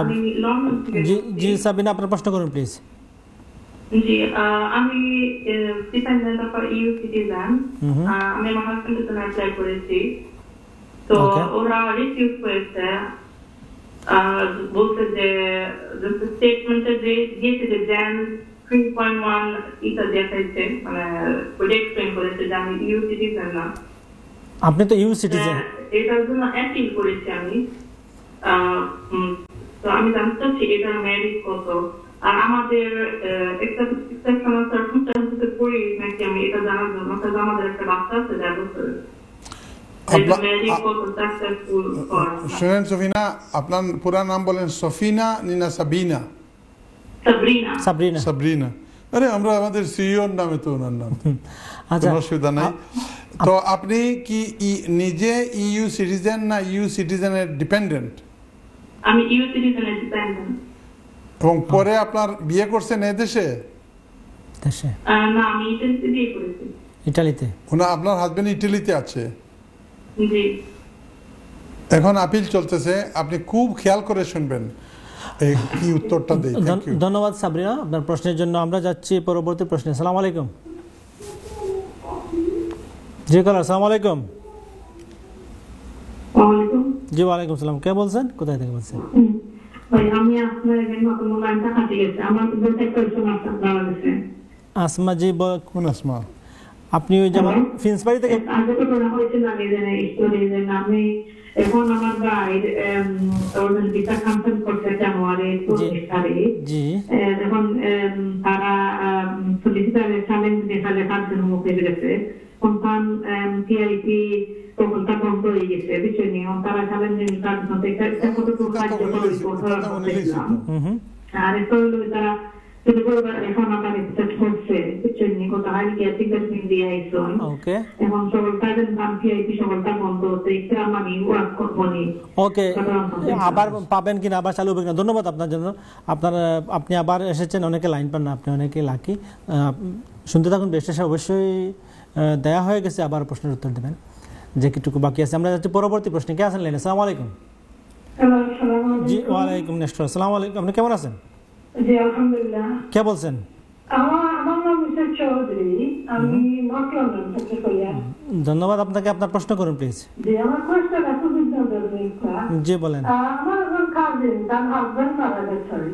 আমি লন্ডন থেকে জি সাবিনা আপনার প্রশ্ন করুন প্লিজ জি আমি ডিপেন্ডেন্ট অফ ইউ সিটিজেন আমি আমার হাজবেন্ডের জন্য অ্যাপ্লাই করেছি তো ওরা রিসিভ করেছে বলছে যে স্টেটমেন্টে যে দিয়েছে যে জ্যান 3.1 এটা দেখাইছে মানে ওটা এক্সপ্লেন করেছে যে আমি ইউ সিটিজেন না আপনি তো ইউ সিটিজেন এটার জন্য অ্যাপিল করেছি আমি তো আমি জানতে চাচ্ছি এটার মেরিট কত আর আমাদের এক্সেপশনাল সার্কামস্ট্যান্সেসে পড়ি নাকি আমি এটা জানার জন্য কারণ আমাদের একটা বাচ্চা আছে যার বছর শুনেন সফিনা আপনার পুরা নাম বলেন সফিনা নিনা সাবিনা সাবরিনা আরে আমরা আমাদের সিইওর নামে তো ওনার নাম কোনো অসুবিধা নাই তো আপনি কি নিজে ইউ সিটিজেন না ইউ সিটিজেনের ডিপেন্ডেন্ট আমি ইউ সিটিজেনের ডিপেন্ডেন্ট এবং পরে আপনার বিয়ে করছেন এই দেশে না আমি ইটালিতে বিয়ে করেছি ইটালিতে আপনার হাজবেন্ড ইটালিতে আছে জি এখন আপিল চলতেছে আপনি খুব খেয়াল করে শুনবেন কি উত্তরটা দেই ধন্যবাদ সাবরিনা আপনার প্রশ্নের জন্য আমরা যাচ্ছি পরবর্তী প্রশ্নে আসসালামু আলাইকুম জি কলার আসসালামু আলাইকুম জি ওয়ালাইকুম সালাম কে বলছেন কোথায় থেকে বলছেন ভাই আমি আপনার এখানে নতুন লাইনটা কাটে গেছে আমার দুটো কোয়েশ্চন আছে আপনার কাছে আসমা জি কোন আসমা আপনি ওই যেমন ফিন্সবাড়ি থেকে আগে তো বলা হয়েছিল আগে যে স্টোরি যে আমি এখন আমার ভাইয়ের ভিসা ক্যান্সেল করতে জানুয়ারি 24 তারিখ। জি এখন তারা সলিসিটারের সালেন দেখালে কাজের মুখে গেছে কোনখান টিআইপি প্রকল্পটা বন্ধ হয়ে গেছে বিষয় নিয়ে তারা সালেন কাজ মধ্যে কতটুকু কার্যকর রিপোর্ট দেখলাম। আর এটা হলো তারা এখন আবার এক্সেপ্ট করছে বিষয় নিয়ে কত হাই গেটিং দিয়ে আইসন এখন সকল কাজের নাম টিআইপি সকলটা বন্ধ হচ্ছে এটা আমি ওয়ার্ক করবো নি। ওকে, আবার পাবেন কিনা, আবার চালু হবে কিনা। ধন্যবাদ আপনার জন্য। আপনি আবার এসেছেন, অনেকে লাইন পান না, আপনি অনেকে লাকি। শুনতে থাকুন, বেশ অবশ্যই দেয়া হয়ে গেছে, আবার প্রশ্নের উত্তর দেবেন যে কিটুকু বাকি আছে। আমরা যাচ্ছি পরবর্তী প্রশ্নে। কে আছেন লাইনে? আসসালামু আলাইকুম। জি ওয়ালাইকুম আসসালাম। আলাইকুম, আপনি কেমন আছেন? জি আলহামদুলিল্লাহ। কে বলছেন? আমার নাম মিস্টার চৌধুরী, আমি নর্থ লন্ডন থেকে করি। ধন্যবাদ আপনাকে। আপনার প্রশ্ন করুন প্লিজ। জি আমার কোয়েশ্চন খুবই সিম্পল। জি বলেন। আমার একজন কাজিন, তার হাজবেন্ড মারা গেছেন,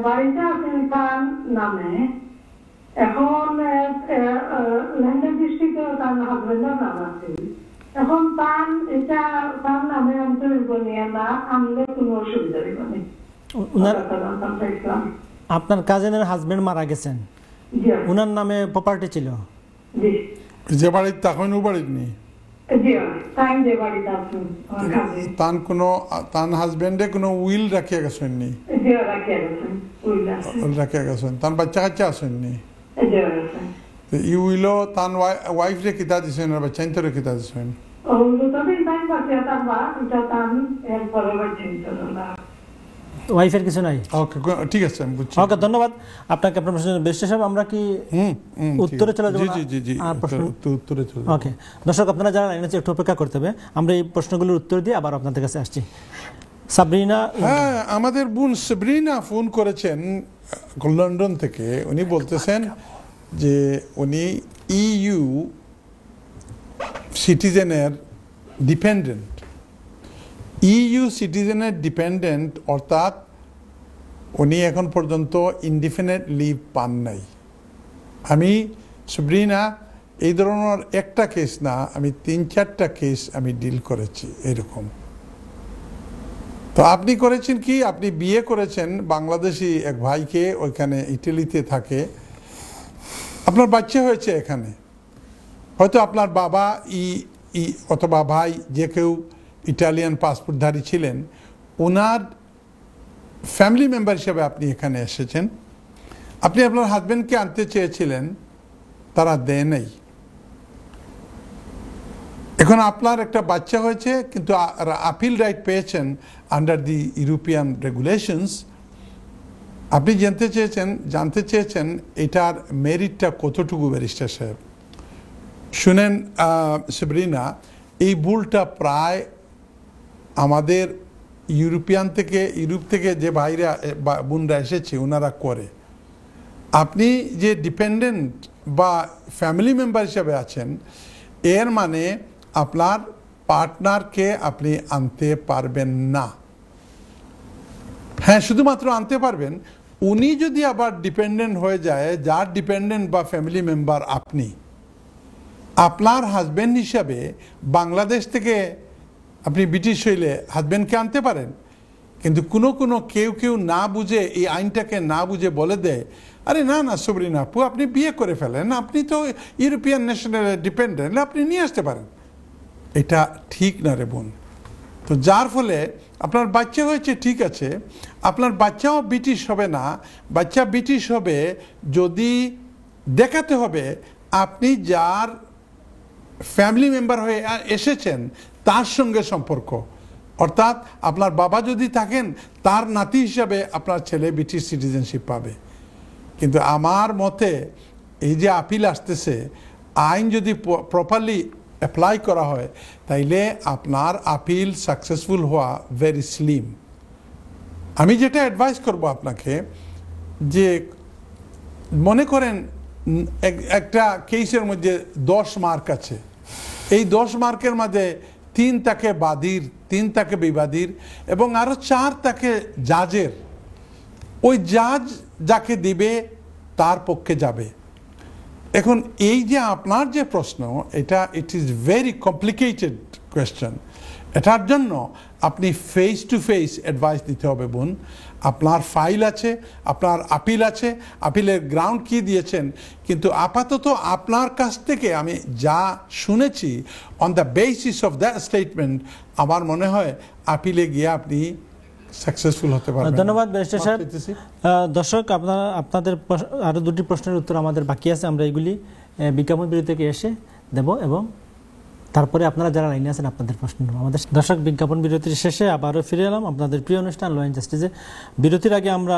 বাড়িটা আছে তার নামে। এখন ল্যান্ডের ডিস্ট্রিক্টে তার হাজবেন্ডের নাম আছে। এখন এটা তার নামে আনতে হইব নিয়ে না আনলে কোনো অসুবিধা হইব না। আপনার কাজিনের হাজবেন্ড মারা গেছেন, উনার নামে প্রপার্টি ছিল যে বাড়িতে তখন ও বাড়ির নেই, তান হাজবেন্ডে কোনো উইল রাখিয়া গেছেন নি? রাখিয়া গেছেন। তার বাচ্চা কাচ্চা আসেন নি? ই উইলও তান ওয়াইফ রে কিতা দিছেন আর বাচ্চা ইন্তরে কিতা দিছেন? ওয়াইফের কিছু নাই? ওকে ঠিক আছে, আমি বুঝছি। ওকে ধন্যবাদ আপনাকে। আপনার প্রশ্ন বেশ সাহেব, আমরা কি উত্তরে চলে যাব? জি জি জি উত্তরে চলে যাব। ওকে দর্শক, আপনারা যারা লাইনে আছেন একটু অপেক্ষা করতে হবে, আমরা এই প্রশ্নগুলোর উত্তর দিয়ে আবার আপনাদের কাছে আসছি। সাবরিনা, হ্যাঁ আমাদের বোন সাবরিনা ফোন করেছেন লন্ডন থেকে। উনি বলতেছেন যে উনি ইইউ সিটিজেনের ডিপেন্ডেন্ট। ইইউ সিটিজেনের ডিপেন্ডেন্ট অর্থাৎ উনি এখন পর্যন্ত ইনডিফিনিট লিভ পান নাই। আমি সাবরিনা এই ধরনের একটা কেস না, আমি 3-4টা কেস আমি ডিল করেছি এরকম। তো আপনি করেছেন কি, আপনি বিয়ে করেছেন বাংলাদেশি এক ভাইকে, ওইখানে ইটালিতে থাকে, আপনার বাচ্চা হয়েছে এখানে। হয়তো আপনার বাবা অথবা ভাই যে কেউ ইটালিয়ান পাসপোর্টধারী ছিলেন, ওনার ফ্যামিলি মেম্বার হিসেবে আপনি এখানে এসেছেন। আপনি আপনার হাজব্যান্ডকে আনতে চেয়েছিলেন, তারা দেয় নাই। এখন আপনার একটা বাচ্চা হয়েছে, কিন্তু আপিল রাইট পেয়েছেন আন্ডার দি ইউরোপিয়ান রেগুলেশনস। আপনি জানতে চেয়েছেন এটার মেরিটটা কতটুকু, ব্যারিস্টার সাহেব। শুনেন সাবরিনা, এই ভুলটা প্রায় আমাদের ইউরোপ থেকে যে ভাইরা বোনরা এসেছে ওনারা করে। আপনি যে ডিপেন্ডেন্ট বা ফ্যামিলি মেম্বার হিসেবে আছেন, এর মানে আপনার পার্টনারকে আপনি আনতে পারবেন না। হ্যাঁ, শুধুমাত্র আনতে পারবেন উনি যদি আবার ডিপেন্ডেন্ট হয়ে যায়, যার ডিপেন্ডেন্ট বা ফ্যামিলি মেম্বার আপনি, আপনার হাজব্যান্ড হিসাবে বাংলাদেশ থেকে আপনি ব্রিটিশ হইলে হাজব্যান্ডকে আনতে পারেন। কিন্তু কেউ না বুঝে, এই আইনটাকে না বুঝে বলে দেয়, আরে না সাবরিনা আপু আপনি বিয়ে করে ফেলেন, আপনি তো ইউরোপিয়ান ন্যাশনাল ডিপেন্ডেন্ট, আপনি নিয়ে আসতে পারেন। এটা ঠিক না রে বোন। তো যার ফলে আপনার বাচ্চা হয়েছে, ঠিক আছে, আপনার বাচ্চাও ব্রিটিশ হবে না। বাচ্চা ব্রিটিশ হবে যদি দেখাতে হবে আপনি যার ফ্যামিলি মেম্বার হয়ে এসেছেন তার সঙ্গে সম্পর্ক। অর্থাৎ আপনার বাবা যদি থাকেন, তার নাতি হিসাবে আপনার ছেলে ব্রিটিশ সিটিজেনশিপ পাবে। কিন্তু আমার মতে এই যে আপিল আসতেছে, আইন যদি প্রপারলি অ্যাপ্লাই করা হয়, তাইলে আপনার আপিল সাকসেসফুল হওয়া ভেরি স্লিম। আমি যেটা অ্যাডভাইস করব আপনাকে, যে মনে করেন একটা কেসের মধ্যে 10 মার্ক আছে, এই 10 মার্কের মধ্যে 3 থাকে বাদীর, 3 থাকে বিবাদীর, এবং আরও 4 থাকে জাজের। ওই জাজ যাকে দিবে তার পক্ষে যাবে। এখন এই যে আপনার যে প্রশ্ন, এটা it is very complicated question. এটার জন্য আপনি ফেস টু ফেস অ্যাডভাইস দিতে হবে বোন। আপনার ফাইল আছে, আপনার আপিল আছে, আপিলের গ্রাউন্ড কি দিয়েছেন, কিন্তু আপাতত আপনার কাছ থেকে আমি যা শুনেছি on the basis of that statement আমার মনে হয় আপিলে গিয়ে আপনি সাকসেসফুল হতে পারবেন। ধন্যবাদ ব্যারিস্টার সাহেব। দর্শক, আপনাদের আরও দুটি প্রশ্নের উত্তর আমাদের বাকি আছে, আমরা এগুলি বিজ্ঞাপন বিরতি থেকে এসে দেব এবং তারপরে আপনারা যারা লাইনে আছেন আপনাদের প্রশ্ন আমাদের। দর্শক, বিজ্ঞাপন বিরতির শেষে আবারও ফিরে এলাম আপনাদের প্রিয় অনুষ্ঠান ল অ্যান্ড জাস্টিসে। বিরতির আগে আমরা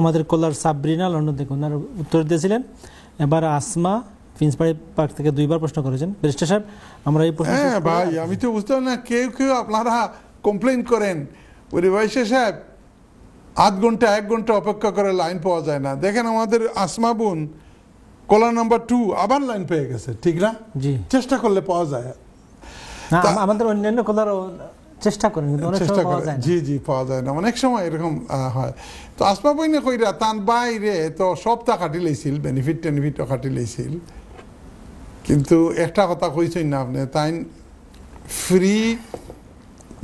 আমাদের কলার সাবরিনা লন্ডন থেকে ওনার উত্তর দিয়েছিলেন, এবার আসমা ফিন্সবাড়ি পার্ক থেকে 2বার প্রশ্ন করেছেন। ব্যারিস্টার সাহেব, আমরা এই প্রশ্ন ভাই আমি তো বুঝতাম না, কেউ আপনারা কমপ্লেন করেন ওই ব্যারিস্টার সাহেব 8 ঘন্টা 1 ঘন্টা অপেক্ষা করে লাইন পাওয়া যায় না। দেখেন আমাদের আসমা বোন কলার নাম্বার 2 আবার লাইন পেয়ে গেছে, ঠিক না? জি, চেষ্টা করলে পাওয়া যায়। আমাদের অন্যান্য কলার চেষ্টা করেন, চেষ্টা করে, জি পাওয়া যায় না, অনেক সময় এরকম হয়। তো আসমা বইনে কইরা তান বাইরে তো সবটা কাটি লইছিল, বেনিফিট টেনিফিটও কাটি লইছিল, কিন্তু একটা কথা কইছেন না আপনি, তাই ফ্রি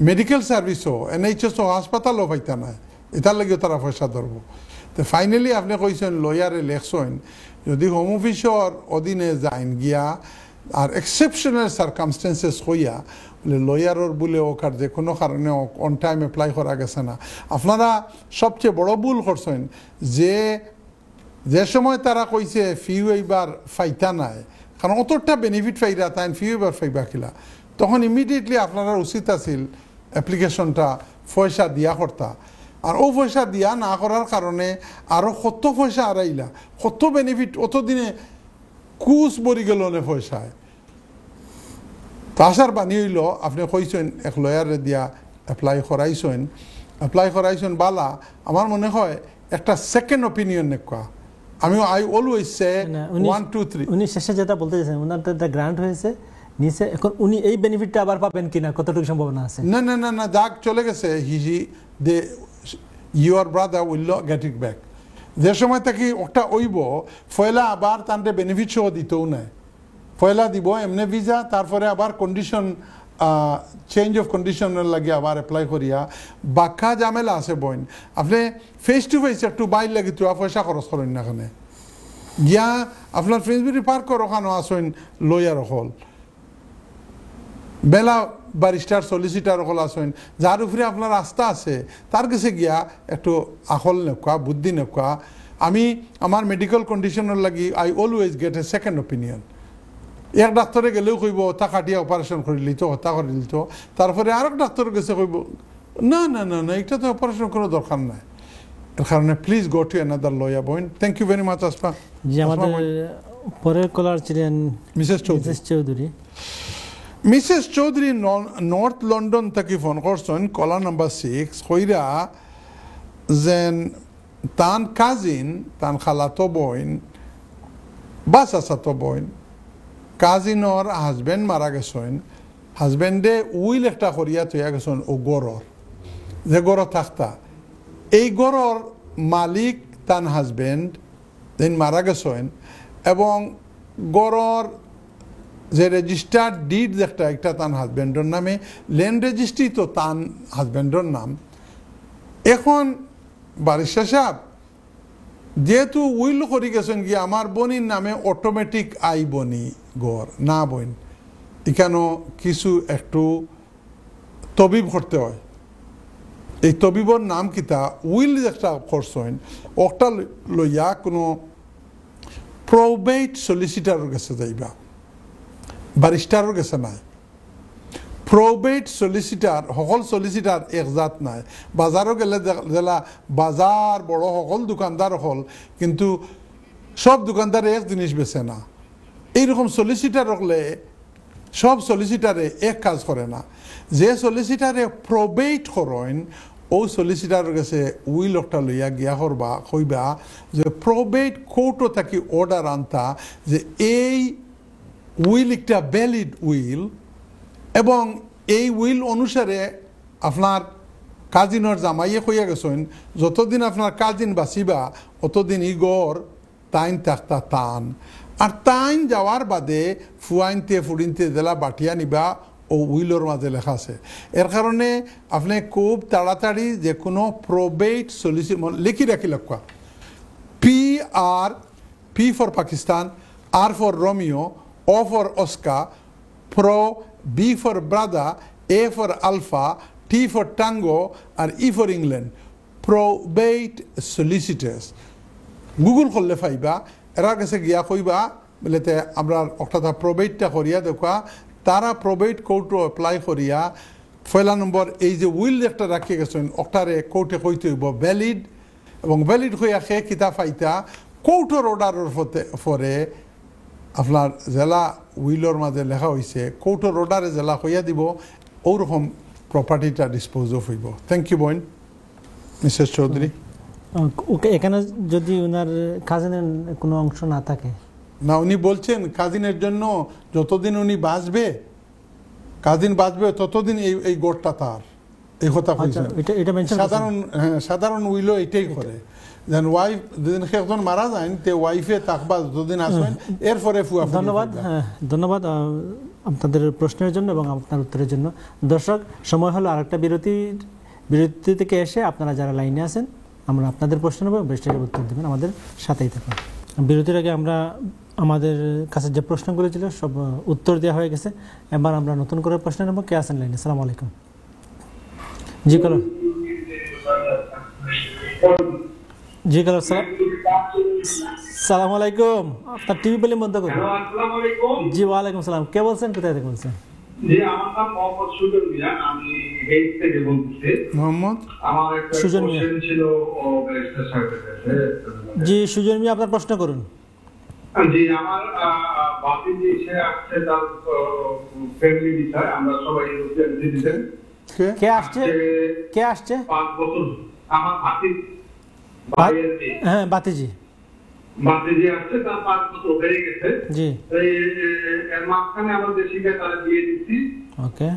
মেডিকেল সার্ভিসও NHS হাসপাতালও পাইতা না, এটার লাগেও তারা পয়সা ধরবো। তো ফাইনালি আপনি কইছেন লয়ারে লেখছেন যদি হোম অফিসর অধীনে যাইন গিয়া আর এক্সেপশনাল সার্কামস্টেন্সেস হইয়া বলে লয়ারর বলে ওকার যে কোনো কারণে অন টাইম অ্যাপ্লাই করা গেছে না, আপনারা সবচেয়ে বড় ভুল করছেন যে সময় তারা কইছে ফি এইবার ফাইতা নাই, কারণ অতটা বেনিফিট পাইরা তাই ফি এইবার ফাইবা কিলা, তখন ইমিডিয়েটলি আপনারা উচিত আছিল অ্যাপ্লিকেশনটা পয়সা দিয়া করতা। আর ও পয়সা দিয়া না করার কারণে আরও কত পয়সা হারাইলা, কত বেনিফিট অতদিনে কুচ বরি গেল না পয়সায়। তো আসার বাণী হইল আপনি কইছেন এক লয়ারে দিয়া অ্যাপ্লাই করাইছেন বালা, আমার মনে হয় একটা সেকেন্ড অপিনিয়ন নেকা। আমি আই অলওয়েজ সে 1 2 3 উনি শেষে যেটা বলতে চাইছেন ওনার একটা গ্রান্ট হয়েছে নিচে, এখন উনি এই বেনিফিটটা আবার পাবেন কিনা কতটুকু সম্ভাবনা আছে? না দাগ চলে গেছে, your brother will not get it back. যে সময় থেকে ওটা ওইব ফয়লা আবার তান্তে বেনিফিট সহ দিতেও নেয়, ফয়লা দিব এমনি ভিসা, তারপরে আবার কন্ডিশন চেঞ্জ অফ কন্ডিশনের লাগে আবার অ্যাপ্লাই করিয়া বাক্কা ঝামেলা আছে বইন। আপনি ফেস টু ফেস একটু বাইর লাগি তো পয়সা খরচ করেন না, এখানে গিয়া আপনার ফ্রেন্সবিরি পার্কর ওখানে আসেন লয়ার হল বেলা ব্যারিস্টার সলিসিটার হল আসেন, যার উপরে আপনার আস্থা আছে তার কাছে গিয়া একটু আকল নেকা বুদ্ধি নেকা। আমি আমার মেডিকেল কন্ডিশনের লাগি I always gate A second opinion. এক ডাক্তারে গেলেও কইব তা কাটিয়া অপারেশন করে লিত হত্যা করে দিত, তারপরে আরেক ডাক্তারের কাছে কইব না এটা তো অপারেশন কোনো দরকার নাই। এর কারণে please go to another lawyer বয়েন। Thank you very much Asma. জি, আমাদের পরের কলার ছিলেন Mrs Chowdhury. Mrs Chowdhury north London থেকে ফোন করছেন কলা নাম্বার 6 কইরা যেন তান কাজিন তান খালাতো বইন বা চাচাতো বইন কাজিনর হাজবেন্ড মারা গেছেন, হাজবেন্ডে উইল একটা করিয়া তৈয়া গেছেন ও গড়র যে গড় থাকতা, এই গড়র মালিক তান হাজবেন্ড দিন মারা গেছেন এবং গড়র যে রেজিস্টার্ড ডিড একটা তান হাজবেন্ডর নামে, ল্যান্ড রেজিস্ট্রি তো তান হাজবেন্ডর নাম। এখন বারিস্টার সাহেব যেহেতু উইল করে গেছেন গিয়ে আমার বোনির নামে অটোমেটিক আই বনি গড় না বইন, এখানেও কিছু একটু তবিব করতে হয়। এই তবিবর নাম কিতা উইল একটা করছেন ওটা লইয়া কোনো প্রবেট সলিসিটারের কাছে যাইবা, ব্যারিস্টারের কাছে নাই। প্রবেট সলিসিটার সকল সলিসিটার একজাত নাই, বাজারও গেলে জেলা বাজার বড় সকল দোকানদার হল কিন্তু সব দোকানদার এক জিনিস বেছে না। এইরকম সলিসিটার হলে সব সলিসিটারে এক কাজ করে না। যে সলিসিটারে প্রবেট করেন ও সলিসিটারের কাছে উইল একটা লইয়া গিয়া করবা কইবা যে প্রবেট কোর্টও থাকি অর্ডার আনতা যে এই উইল একটা ভ্যালিড উইল এবং এই উইল অনুসারে আপনার কাজিনর জামাইয়ে কইয়া গেছেন যতদিন আপনার কাজিন বাঁচিবা অতদিন ই গড় তাইন থাকতা টান। আর তাইন যাওয়ার বাদে ফুয়াইনতে ফুড়িনতে জেলা বাটিয়া নিবা ও উইলর মাঝে লেখা আছে। এর কারণে আপনি খুব তাড়াতাড়ি যে কোনো প্রবেট সলিউশন লিখি রাখি লক্ষ্য P for Pakistan, R for Romeo, O for Oscar, Pro, B for brother, A for Alpha, T for Tango, and E for England. Probate solicitors. Google করলে পাইবা, এরা কাছে গিয়া কইবা বলেতে আমরা একটা প্রবেটটা করিয়া দেখা, তারা প্রবেট কোর্টও অ্যাপ্লাই করিয়া পয়লা নম্বর এই যে উইল একটা রাখিয়ে গেছেন ওটারে কোর্টে কইতে হইব ভ্যালিড, এবং ভ্যালিড হইয়া সে কিতাব পাইতা কোর্টের অর্ডারের পরে আপনার জেলা উইলর মাঝে লেখা হয়েছে কোর্টের অর্ডারে জেলা হইয়া দিব, ওরকম প্রপার্টিটা ডিসপোজ অফ হইব। থ্যাংক ইউ বোন মিসেস চৌধুরী। ওকে, এখানে যদি ওনার কাজিনের কোনো অংশ না থাকে, না উনি বলছেন কাজিনের জন্য যতদিন উনি বাঁচবে, কাজিন বাঁচবে ততদিন এই গোটটা তার, এই কথা কইছেন। এটা মেনশন সাধারণ উইলও এটাই করে, যেন ওয়াইফ যেদিন একজন মারা যায় তে ওয়াইফে থাকবা যতদিন আসবেন, এরপরে ফুয়া। ধন্যবাদ, ধন্যবাদ আপনাদের প্রশ্নের জন্য এবং আপনার উত্তরের জন্য। দর্শক, সময় হলো আরেকটা বিরতি থেকে এসে আপনারা যারা লাইনে আছেন আমরা আপনাদের প্রশ্ন নেব, বেশিরভাগ উত্তর দেবেন, আমাদের সাথেই থাকুন। বিরতির আগে আমরা আমাদের কাছে যে প্রশ্নগুলো ছিল সব উত্তর দেওয়া হয়ে গেছে, এবার আমরা নতুন করে প্রশ্ন নেব। কে আছেন লাইনে? আসসালামু আলাইকুম। জি কালো, জি কালো, সালাম আলাইকুম। আপনার টিভি বলে বন্ধ করুন। জি ওয়ালাইকুম সালাম। কে বলছেন, কোথায় থেকে বলছেন? জি, আমার নাম মোহাম্মদ সুজন মিয়া, আমি হেজ থেকে বলছি। মোহাম্মদ আমার একটা সুজন মিয়া কোশ্চেন ছিল ও ব্যারিস্টার সাহেবের কাছে। জি সুজন মিয়া, আপনার প্রশ্ন করুন। জি, আমার ভাতিজি সে আসছে, তার ফ্যামিলি বিষয়, আমরা সবাই ইউরোপিয়ান সিটিজেন। কে আসছে? কে আসছে? 5 বছর আমার ভাতিজি, হ্যাঁ ভাতিজি আসছে, তার 5 বছর হয়ে গেছে। জি, এর মাঝখানে আমরা দেশিকে তারা দিয়ে দিচ্ছি। ওকে।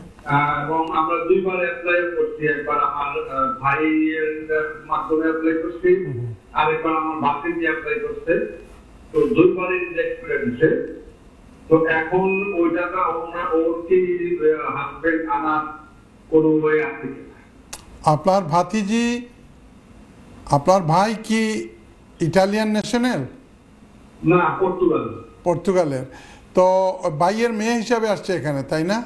এবং আমরা 2বার অ্যাপ্লাই করছি, একবার আমার ভাইয়ের মাধ্যমে অ্যাপ্লাই করছি, আর একবার আমার ভাতিজি অ্যাপ্লাই করছে। তো 2বারই রিজেক্ট করে দিচ্ছে। তো এখন ওইটাটা ওর কি হাজবেন্ড আনার কোনো ওয়ে আছে কিনা? আপনার ভাতিজি, আপনার ভাই কি ইটালিয়ান ন্যাশনাল? না, পর্তুগাল। পর্তুগালের। তো ভাইয়ের মেয়ে হিসাবে আসছে এখানে, তাই না?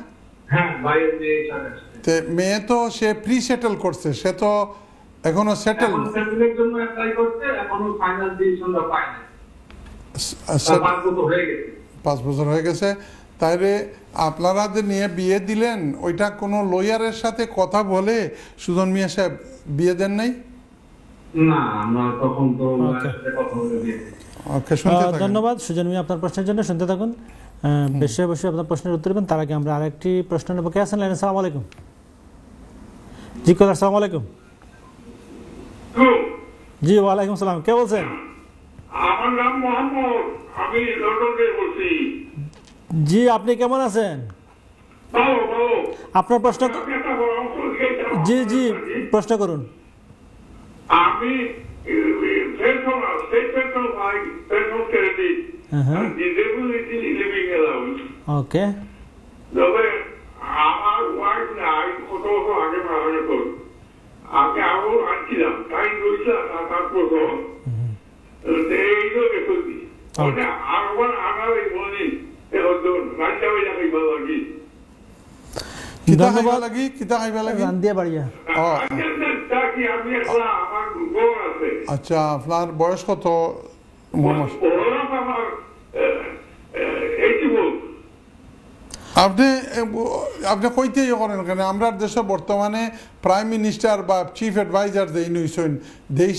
হ্যাঁ, ভাইয়ের মেয়ে হিসাবে আসছে। মেয়ে তো সে প্রি সেটেল করছে, সে তো এখনো সেটেল সেটেলের জন্য অ্যাপ্লাই করতে, এখনো ফাইনাল ডিসিশনটা পায়নি। 5 বছর হয়ে গেছে। 5 বছর হয়ে গেছে। তাইলে আপনারা যে নিয়ে বিয়ে দিলেন, ওইটা কোনো লয়ারের সাথে কথা বলে সুজন মিয়া সাহেব বিয়ে দেন নাই? না, আমরা তখন তো কথা বলে দিয়েছি। ওকে, শুনতে থাকুন। ধন্যবাদ সুজন মিয়া আপনার প্রশ্নের জন্য, শুনতে থাকুন। বেশি বসে আপনার প্রশ্নের উত্তর দেবেন, তার আগে আমরা আরেকটি প্রশ্ন নেব। কে আছেন লাইনে? আসসালামু আলাইকুম। জি কলার, আসসালামু আলাইকুম। জি ওয়ালাইকুম সালাম। কে বলছেন? আমার নাম মোহাম্মদ, আমি লন্ডন থেকে বলছি। জি, আপনি কেমন আছেন? ভালো ভালো। আপনার প্রশ্ন। জি জি, প্রশ্ন করুন। আমি ওকে। তবে আমার ওয়াইফ নাই, কত বছর আগে মারা গেছে। আমি আরো আনছিলাম, তাই রয়েছিলাম 7 বছর। আরবার আনার এই মনে রান্না হয়ে যাবে ভালো আর কি। ধন্যবাদ। আচ্ছা, আপনার বয়স কত? আপনি কইতে করেন কেন? আমরা দেশে বর্তমানে প্রাইম মিনিস্টার বা চিফ অ্যাডভাইজার যে ইনুইছেন দেশ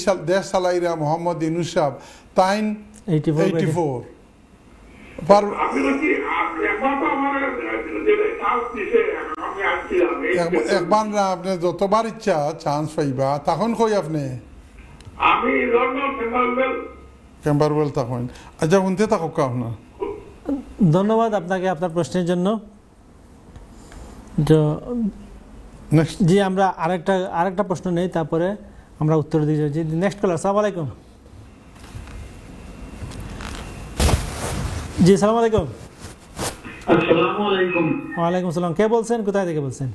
চালাইরা মোহাম্মদ ইউনূস সাহেব, তাইন 84। একবার না, আপনি যতবার ইচ্ছা চান্স পাইবা, তখন কই আপনি ক্যাম্বারওয়েল তখন। আচ্ছা, শুনতে থাকুক আপনার। ধন্যবাদ আপনাকে আপনার প্রশ্নের জন্য। জি, আমরা আরেকটা প্রশ্ন নেই, তারপরে আমরা উত্তর দিয়ে যাচ্ছি। নেক্সট কলার। আসসালামু আলাইকুম। জি, সালাম আলাইকুম। আসসালামু আলাইকুম। ওয়ালাইকুম সালাম। কে বলছেন, কোথায় থেকে বলছেন?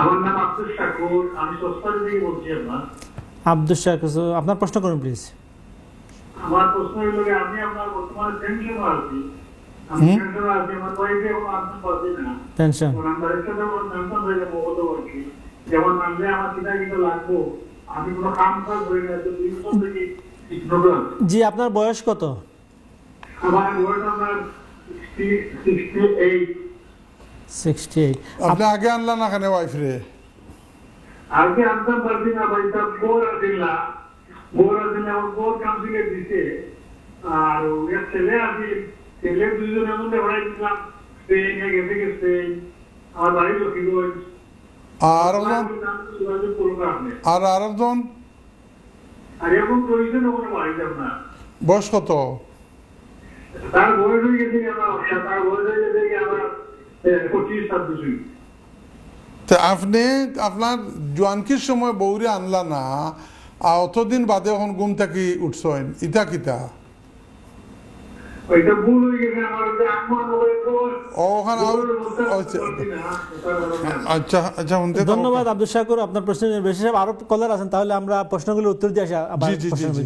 আমার নাম আব্দুল শাকুর, আমি সস্তার থেকে বলছি। আব্দুল শাকুর, আপনার প্রশ্ন করুন প্লিজ। আমার প্রশ্ন হলো যে আমি আপনার বর্তমানে পেনশন আছি, আমি পেনশন আছি, আমার ওয়াইফে এখন আনতে পারছি না পেনশন। আমার একটা যেমন পেনশন হয়ে যাবো বলতে পারছি, যেমন নামলে আমার কিনা কিন্তু লাগবো, আমি কোনো কাম কাজ হয়ে গেছে 2 বছর থেকে প্রবলেম। জি, আপনার বয়স কত? আমার বয়স আপনার 68। 68। আপনি আগে আনলেন না কেন ওয়াইফ রে? আগে আনতাম পারছি না ভাই, তার বোর আসিলা আমার বোর কাউন্সিলে দিছে, আর ওর ছেলে আছে, ছেলে 2 জনের মধ্যে ভরাই দিলাম, স্পেনে গেছে, আমার বাড়ি লক্ষ্মীগঞ্জ। আর আরেকজন আর এখন প্রয়োজন ওখানে বাড়ি যাব না। বয়স কত? তার বয়স হয়ে গেছে আমার 25-26। তো আপনি আপনার জোয়ানকির সময় বৌরে আনলা না, আর অতদিন বাদে এখন ঘুম থেকে উঠছেন, ইটা কিতা? ওইটা ভুল হয়ে গেছে আমার, আচ্ছা আচ্ছা। ধন্যবাদ আব্দুল শাকুর, আপনার প্রশ্নের বেশি আরো কলার আছেন, তাহলে আমরা প্রশ্নগুলো উত্তর দিয়ে আসি আবার।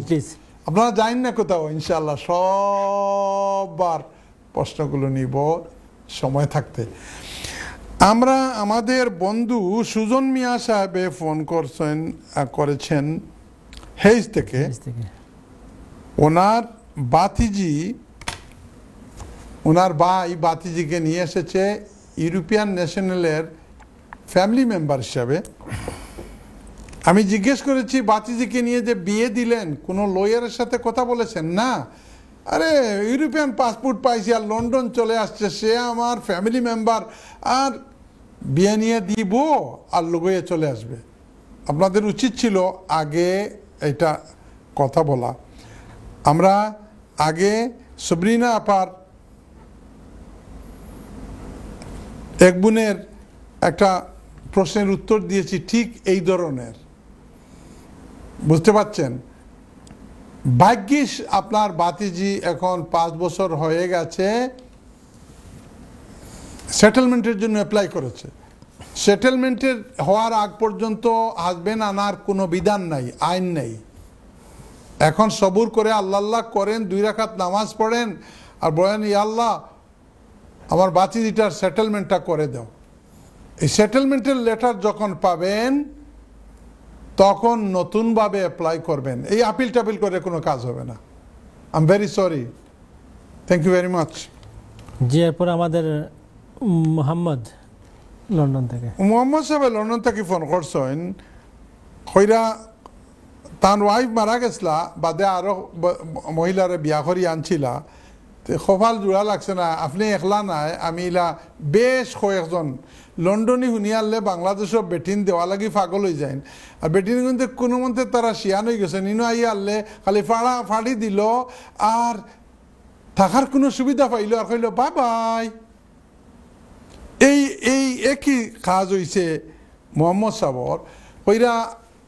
প্লিজ আপনারা যাইন না কোথাও, ইনশাআল্লাহ সববার প্রশ্নগুলো নিব সময় থাকতে। আমরা আমাদের বন্ধু সুজন মিয়া সাহেবে ফোন করেছেন হেজ থেকে। ওনার বাতিজি, ওনার ভাই বাতিজিকে নিয়ে এসেছে ইউরোপিয়ান ন্যাশনালের ফ্যামিলি মেম্বার হিসাবে। আমি জিজ্ঞেস করেছি বাতিজিকে নিয়ে যে বিয়ে দিলেন কোনো লয়ারের সাথে কথা বলেছেন? না, আরে ইউরোপিয়ান পাসপোর্ট পাইছি আর লন্ডন চলে আসছে, সে আমার ফ্যামিলি মেম্বার, আর বিয়ে নিয়ে দিব আর লগয়ে চলে আসবে। আপনাদের উচিত ছিল আগে এটা কথা বলা। আমরা আগে সবরিনা আপার এক বোনের একটা প্রশ্নের উত্তর দিয়েছি ঠিক এই ধরনের, বুঝতে পারছেন? ভাগ্যিস আপনার বাতিজি এখন 5 বছর হয়ে গেছে সেটেলমেন্টের জন্য অ্যাপ্লাই করেছে। সেটেলমেন্টের হওয়ার আগ পর্যন্ত হাজবেন্ড আনার কোনো বিধান নাই, আইন নেই। এখন সবুর করে আল্লাহ করেন, 2 রাকাত নামাজ পড়েন আর বলেন ইয়া আল্লাহ আমার বাতিজিটার সেটেলমেন্টটা করে দাও। এই সেটেলমেন্টের লেটার যখন পাবেন তখন নতুনভাবে অ্যাপ্লাই করবেন, এই আপিল টাপিল করে কোনো কাজ হবে না। I am very sorry, thank you very much. জি, এরপর আমাদের মোহাম্মদ লন্ডন থেকে। মোহাম্মদ সাহেব লন্ডন থেকে ফোন করছেন, কইরা তার ওয়াইফ মারা গেছলা, বাদে আরো মহিলারে বিয়া করি আনছিলা, কপাল জোড়া লাগছে না, আপনি একলা নাই, আমি ইলা বেশ কয়েকজন লন্ডনে শুনিয়ালে বাংলাদেশও বেটিন দেওয়া লাগি পাগল হয়ে যায়। আর বেটিন কিন্তু কোনো মতে তারা শিয়ান হয়ে গেছে, নিনো আই আনলে খালি ফাড়ি দিল আর থাকার কোনো সুবিধা পাইল আর কইল বাই বাই। এই একই কাজ হয়েছে মোহাম্মদ সাবর। কইরা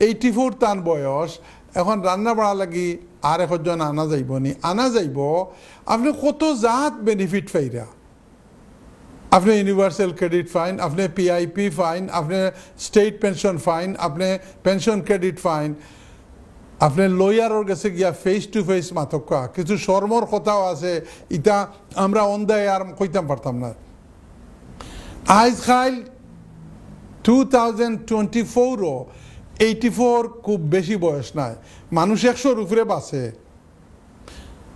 84 তান বয়স, এখন রান্না বাড়া লাগি আর একজন আনা যাইব নি, আনা যাইব। আপনি কত জাত বেনিফিট পাইরা, আপনি ইউনিভার্সাল ক্রেডিট ফাইন, আপনি পিআইপি ফাইন, আপনি স্টেট পেনশন ফাইন, আপনি পেনশন ক্রেডিট ফাইন, আপনি লয়ারের কাছে গিয়া ফেস টু ফেস মাতক্কা কিছু শর্মর কথাও আছে, ইটা আমরা অন্দায় আর কইতাম পারতাম না। আজ খাইল 2024ও 84 খুব বেশি বয়স নাই, মানুষ 100-র উপরে বাঁচে।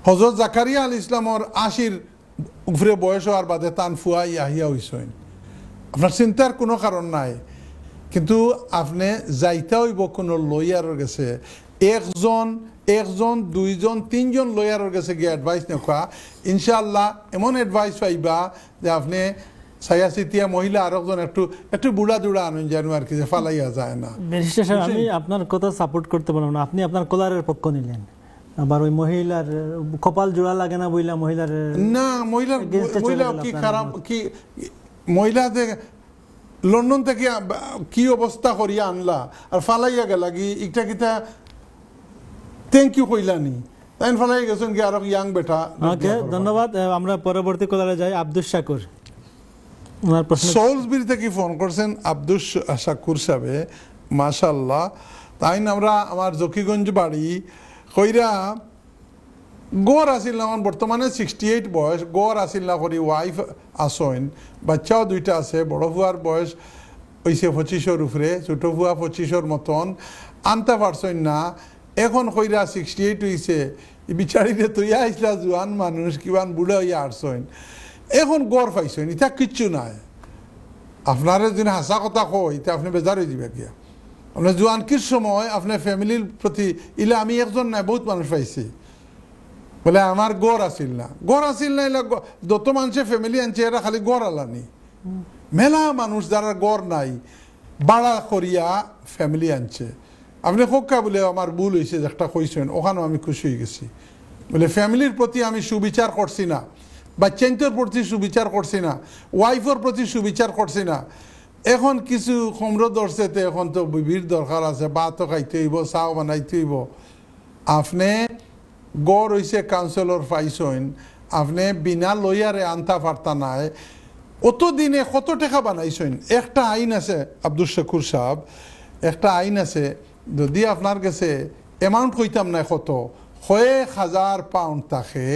হযরত জাকারিয়া আলাইহিস ইসলামর 80-র উপরে বয়স হওয়ার বাদে তান ফুয়াই আহিয়া হইছেন। আপনার চিন্তার কোনো কারণ নাই, কিন্তু আপনি যাইতে হইব কোনো লয়ারের কাছে, একজন 2জন 3জন লয়ারের কাছে গিয়ে অ্যাডভাইস নেওয়া, ইনশাআল্লাহ এমন অ্যাডভাইস পাইবা যে আপনি সায়াসিতিয়া মহিলা আর একজন একটু বুড়া দুড়া আনুন জানো আর কি, যে ফালাইয়া যায় না। আমি আপনার কথা সাপোর্ট করতে পারলাম না, আপনি আপনার কলারের পক্ষ নিলেন, আবার ওই মহিলার কপাল জোড়া লাগে না বইলা মহিলার না, মহিলা কি খারাপ, কি মহিলা লন্ডন থেকে কি অবস্থা করিয়া আনলা আর ফালাইয়া গেলা কি, ইটা কিতা থ্যাংক ইউ কইলানি, তাই ফলাই গেছেন কি আরো ইয়াং বেটা ওকে, ধন্যবাদ। আমরা পরবর্তী কলারে যাই, আব্দুল শাকুর। ওনার প্রশ্ন সোলসবিরি থেকে ফোন করছেন আব্দুল শাকুর সাহেব, মাশাআল্লাহ। তাই আমরা আমার জকিগঞ্জ বাড়ি কইরা গড় আসিল না, আমার বর্তমানে 68 বয়স, গড় আসিল না করি ওয়াইফ আসেন, বাচ্চাও 2টা আছে। বড় ফুয়ার বয়স হয়েছে 25-এর উপরে, ছোট ফুয়া 25-এর মতন, আনতে পারছেন না। এখন কইরা 68 হয়েছে, বিচারিতে তুই আইসলা জোয়ান মানুষ কিমান বুড়া হইয়া আসছেন, এখন গড় পাইছেন, ইটা কিচ্ছু নাই। আপনার যদি হাসা কথা কই তা আপনি বেজার হয়ে যাবে গিয়া। আপনার জোয়ানকির সময় আপনার ফ্যামিলির প্রতি ইলে আমি একজন নাই বহুত মানুষ পাইছি বলে আমার গড় আসিল না, গড় আসিল না। এলা যত মানুষের ফ্যামিলি আনছে এরা খালি গড় আলানি, মেলা মানুষ যারা গড় নাই বাড়া করিয়া ফ্যামিলি আনছে। আপনি হোক্কা বলে আমার ভুল হয়েছে একটা কইছেন, ওখানেও আমি খুশি হয়ে গেছি। বলে ফ্যামিলির প্রতি আমি সুবিচার করছি না, বাচ্চাইন্তর প্রতি সুবিচার করছি না, ওয়াইফের প্রতি সুবিচার করছি না। এখন কিছু কমর ধরছে, এখন তো বিবির দরকার আছে, ভাতও খাইতে হইব, চাও বানাইতে হইব। আপনি গড় হইছে কাউন্সিলর পাইছেন, আপনি বিনা লয়ারে আনতা পারতা নাই, অত দিনে কত টাকা বানাইছেন। একটা আইন আছে আব্দুল শাকুর সাহেব, একটা আইন আছে, যদি আপনার কাছে অ্যামাউন্ট কইতাম না কত, 1,000 পাউন্ড থাকে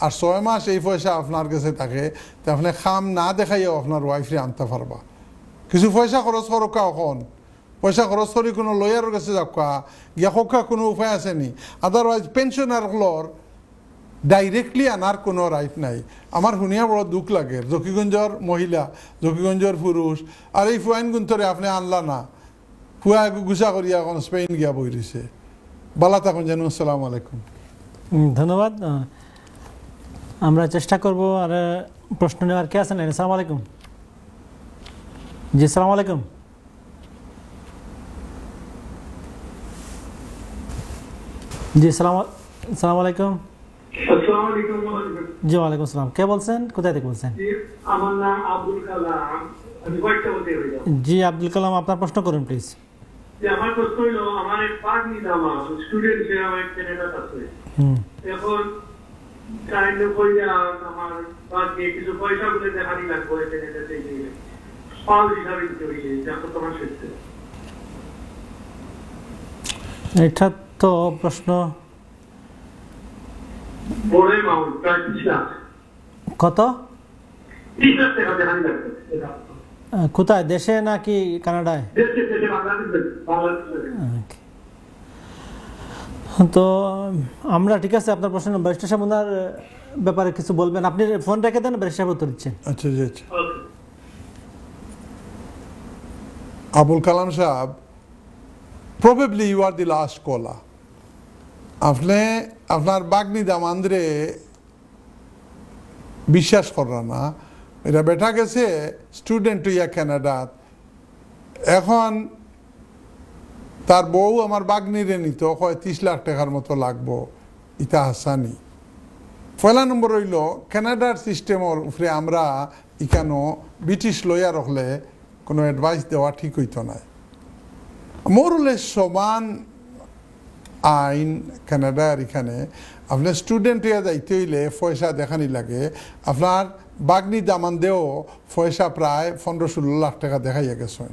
আর 6 মাস এই পয়সা আপনার কাছে থাকে, তো আপনি খাম না দেখাইও আপনার ওয়াইফরে আনতে পারবা। কিছু পয়সা খরচ করকা, এখন পয়সা খরচ করি কোনো লয়ারের কাছে যাকা গিয়া খোকা কোনো উপায় আছে নি। আদারওয়াইজ পেনশনারগুলোর ডাইরেক্টলি আনার কোনো রাইট নাই। আমার শুনিয়া বড় দুঃখ লাগে, জকিগঞ্জর মহিলা, জকিগঞ্জর পুরুষ, আর এই ফুয়াইন গুন্তরে আপনি আনলা না, ফুয়া গুছা করিয়া এখন স্পেন গিয়া বই রয়েছে। বালা থাকুন যেন। আসসালামু আলাইকুম। ধন্যবাদ। আমরা চেষ্টা করব আর প্রশ্ন নেওয়ার। কে আছেন? আসসালামু আলাইকুম। জি, আসসালামু আলাইকুম। জি, আসসালামু আলাইকুম। জি, ওয়ালাইকুম আসসালাম। কে বলছেন? কোথায় থেকে বলছেন? আমার নাম আব্দুল কালাম। আমি কয়েকটা বলতে হইলাম। জি, আব্দুল কালাম, আপনার প্রশ্ন করুন প্লিজ। আমার প্রশ্ন হইল, আমার এক পাগনি দামা স্টুডেন্ট সে আমার ক্যানাডাতে আছে। এখন কাইন্ড কইয়া আমার পাগনি কিছু পয়সা গুলো দেখানি লাগবে ক্যানাডাতে গিয়ে পাল হিসাবে দিতে হইছে, যখন তোমার শেষে এটা তো প্রশ্ন বড় অ্যামাউন্ট, প্রায় 30 লাখ। কত? 30 লাখ টাকা দেখানি লাগবে। কোথায়, দেশে নাকি কানাডায়? দেশে, বাংলাদেশে। তো আমরা ঠিক আছে, আপনার প্রশ্ন ব্যারিস্টার সাহেব ওনার ব্যাপারে কিছু বলবেন, আপনি ফোন রেখে দেন, ব্যারিস্টার সাহেব উত্তর দিচ্ছেন। আচ্ছা জি, আচ্ছা। আবুল কালাম সাহেব, probably you are the last caller. আপনি আপনার বাগনি দামান্দ্রে বিশ্বাস করা না, এটা বেটা গেছে স্টুডেন্ট ইয়া কানাডাত, এখন তার বউ আমার বাগনিরে নিত, 30 লাখ টাকার মতো লাগবো, ইটা হাসানি। পয়লা নম্বর হইল কানাডার সিস্টেমের উপরে আমরা এখানো ব্রিটিশ লয়ার হলে কোনো অ্যাডভাইস দেওয়া ঠিক হইতো না। মোরলে সমান আইন কানাডার এখানে। আপনার স্টুডেন্ট হইয়া যাইতে হইলে পয়সা দেখানি লাগে। আপনার বাগনি দামান দেও পয়সা প্রায় 15-16 লাখ টাকা দেখাইয়া গেছেন।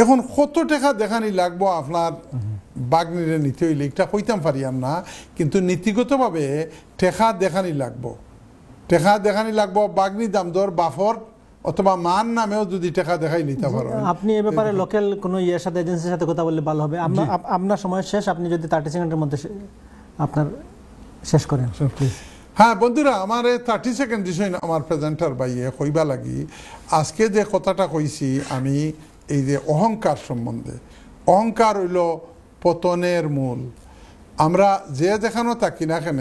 এখন কত টাকা দেখানি লাগবো আপনার বাগনিরে নিতে হইলে এটা কইতাম পারিয়াম না, কিন্তু নীতিগতভাবে টেকা দেখানি লাগবো। টেকা দেখানি লাগবো বাগনি দাম দর বাফর অথবা মান নামেও যদি টাকা দেখাই নিতে পারো। আপনি এ ব্যাপারে লোকাল কোনো ইয়ের সাথে, এজেন্সির সাথে কথা বললে ভালো হবে। আপনার সময় শেষ, আপনি যদি 30 সেকেন্ডের মধ্যে আপনার শেষ করেন প্লিজ। হ্যাঁ বন্ধুরা, আমার 30 সেকেন্ড দিছই আমার প্রেজেন্টার বাইয়ে কইবা লাগি। আজকে যে কথাটা কইছি আমি, এই যে অহংকার সম্বন্ধে, অহংকার হইল পতনের মূল। আমরা যে দেখানো থাকি না কেন,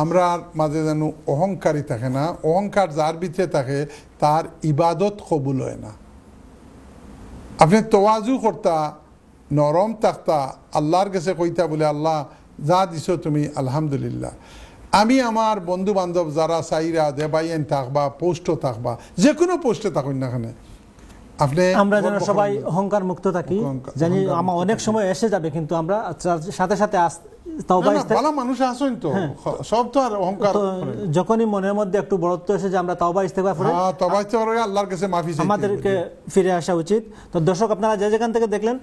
আমরা মাঝে যেন অহংকারই থাকে না। অহংকার যার ভিতরে থাকে তার ইবাদত কবুল হয় না। আপনি তোয়াজু করতা, নরম থাকতা, আল্লাহর কাছে কইতা বলে আল্লাহ যা দিছ তুমি আলহামদুলিল্লাহ। আমি আমার বন্ধু বান্ধব যারা চাইরা দেবাইন থাকবা, পোস্টও থাকবা, যে কোনো পোস্টে থাকুন না কেন, আমরা যেন সবাই অহংকার মুক্ত থাকি। জানি আমার অনেক সময় এসে যাবে, কিন্তু আমরা সাথে সাথে তাওবা ভালো মানুষ আছেন তো, সব তো আর অহংকার যখনই মনের মধ্যে একটু বড়ত্ব এসে যে আমরা তাওবা ইস্তেগফার করে তওবা ইস্তেগফার আল্লাহর কাছে মাফি চাইতে আমাদেরকে ফিরে আসা উচিত। তো দর্শক আপনারা যে যেখান থেকে দেখলেন